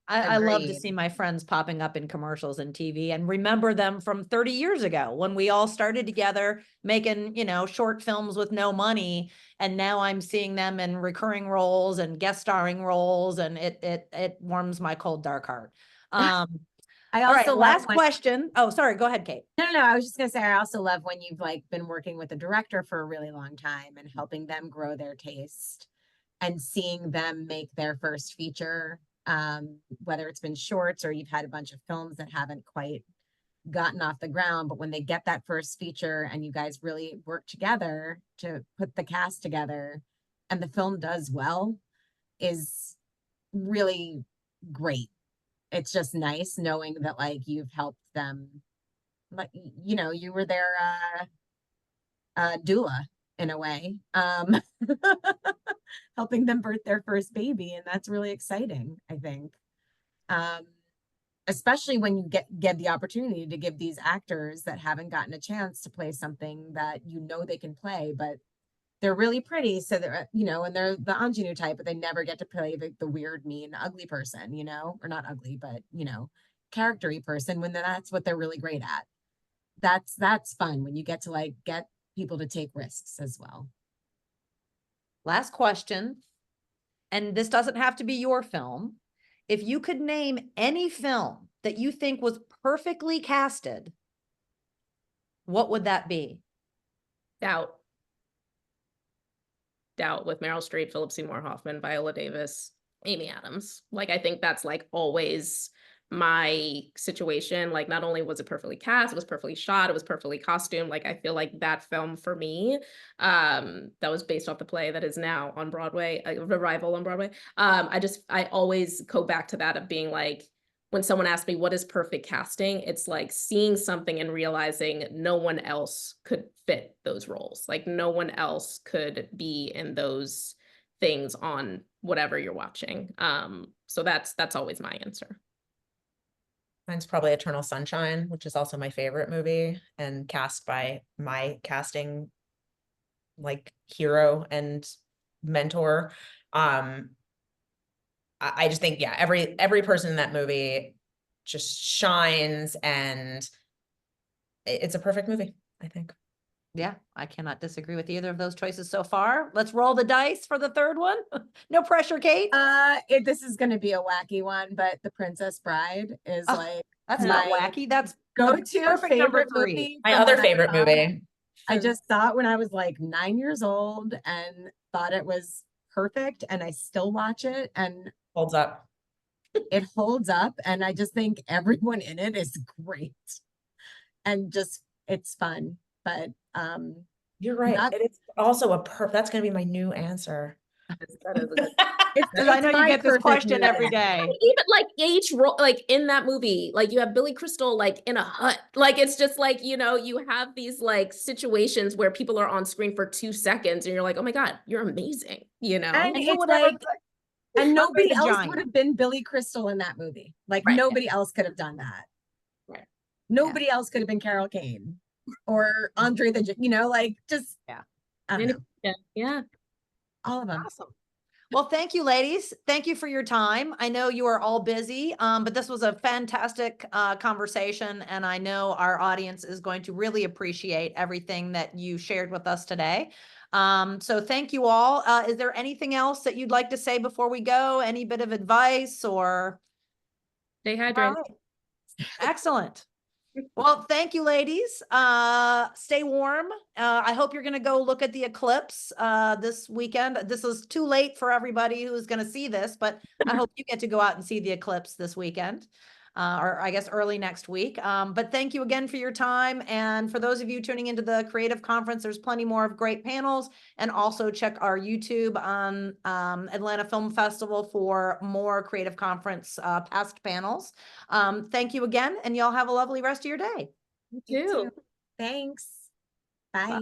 I love to Agreed. see my friends popping up in commercials and TV and remember them from 30 years ago when we all started together making, you know, short films with no money. And now I'm seeing them in recurring roles and guest starring roles, and it warms my cold, dark heart. I All right, also last question. Oh, sorry. Go ahead, Kate. No, I was just gonna say, I also love when you've like been working with a director for a really long time and helping them grow their taste and seeing them make their first feature, whether it's been shorts or you've had a bunch of films that haven't quite gotten off the ground, but when they get that first feature and you guys really work together to put the cast together and the film does well, is really great. It's just nice knowing that like you've helped them, like, you know, you were their doula in a way, helping them birth their first baby. And that's really exciting, I think. Especially when you get the opportunity to give these actors that haven't gotten a chance to play something that you know they can play, but they're really pretty. So they're, you know, and they're the ingenue type, but they never get to play the weird, mean, ugly person, you know, or not ugly, but, you know, character-y person when that's what they're really great at. That's fun when you get to like get people to take risks as well. Last question, and this doesn't have to be your film. If you could name any film that you think was perfectly casted, what would that be? Doubt with Meryl Streep, Philip Seymour Hoffman, Viola Davis, Amy Adams. Like, I think that's like always my situation. Like, not only was it perfectly cast, it was perfectly shot, it was perfectly costumed. Like, I feel like that film for me, that was based off the play that is now on Broadway, a revival on Broadway. I always go back to that of being like, when someone asks me what is perfect casting, it's like seeing something and realizing no one else could fit those roles. Like, no one else could be in those things on whatever you're watching. So that's always my answer. Mine's probably Eternal Sunshine, which is also my favorite movie and cast by my casting like hero and mentor. I just think, yeah, every person in that movie just shines, and it's a perfect movie, I think. Yeah, I cannot disagree with either of those choices so far. Let's roll the dice for the third one. No pressure, Kate. This is going to be a wacky one, but The Princess Bride is like That's not my wacky. That's go-to perfect number favorite 3. movie. My from other when favorite movie. I just saw it when I was like 9 years old and thought it was perfect, and I still watch it and Holds up. it holds up, and I just think everyone in it is great and just it's fun. But You're right. not- It's also that's gonna be my new answer. That is a good. Because I know you my get this perfect question movie. every day. Even like each role, like in that movie, like you have Billy Crystal like in a hut. Like, it's just like, you know, you have these like situations where people are on screen for 2 seconds and you're like, oh my God, you're amazing, you know? And And who it's would ever like, and nobody the else Giant. would have been Billy Crystal in that movie. Like Right. nobody else could have done that. Right. Nobody else could have been Carol Kane or Andre you know, like just, Yeah. I don't know, Yeah. all of them. Awesome. Well, thank you, ladies. Thank you for your time. I know you are all busy, but this was a fantastic conversation, and I know our audience is going to really appreciate everything that you shared with us today. So thank you all. Is there anything else that you'd like to say before we go? Any bit of advice or? Stay All hydrated. right. Excellent. Well, thank you, ladies. Stay warm. I hope you're going to go look at the eclipse this weekend. This is too late for everybody who's going to see this, but I hope you get to go out and see the eclipse this weekend, or I guess early next week. But thank you again for your time. And for those of you tuning into the Creative Conference, there's plenty more of great panels. And also check our YouTube on Atlanta Film Festival for more Creative Conference past panels. Thank you again, and y'all have a lovely rest of your day. You too. Thanks. Bye. Bye.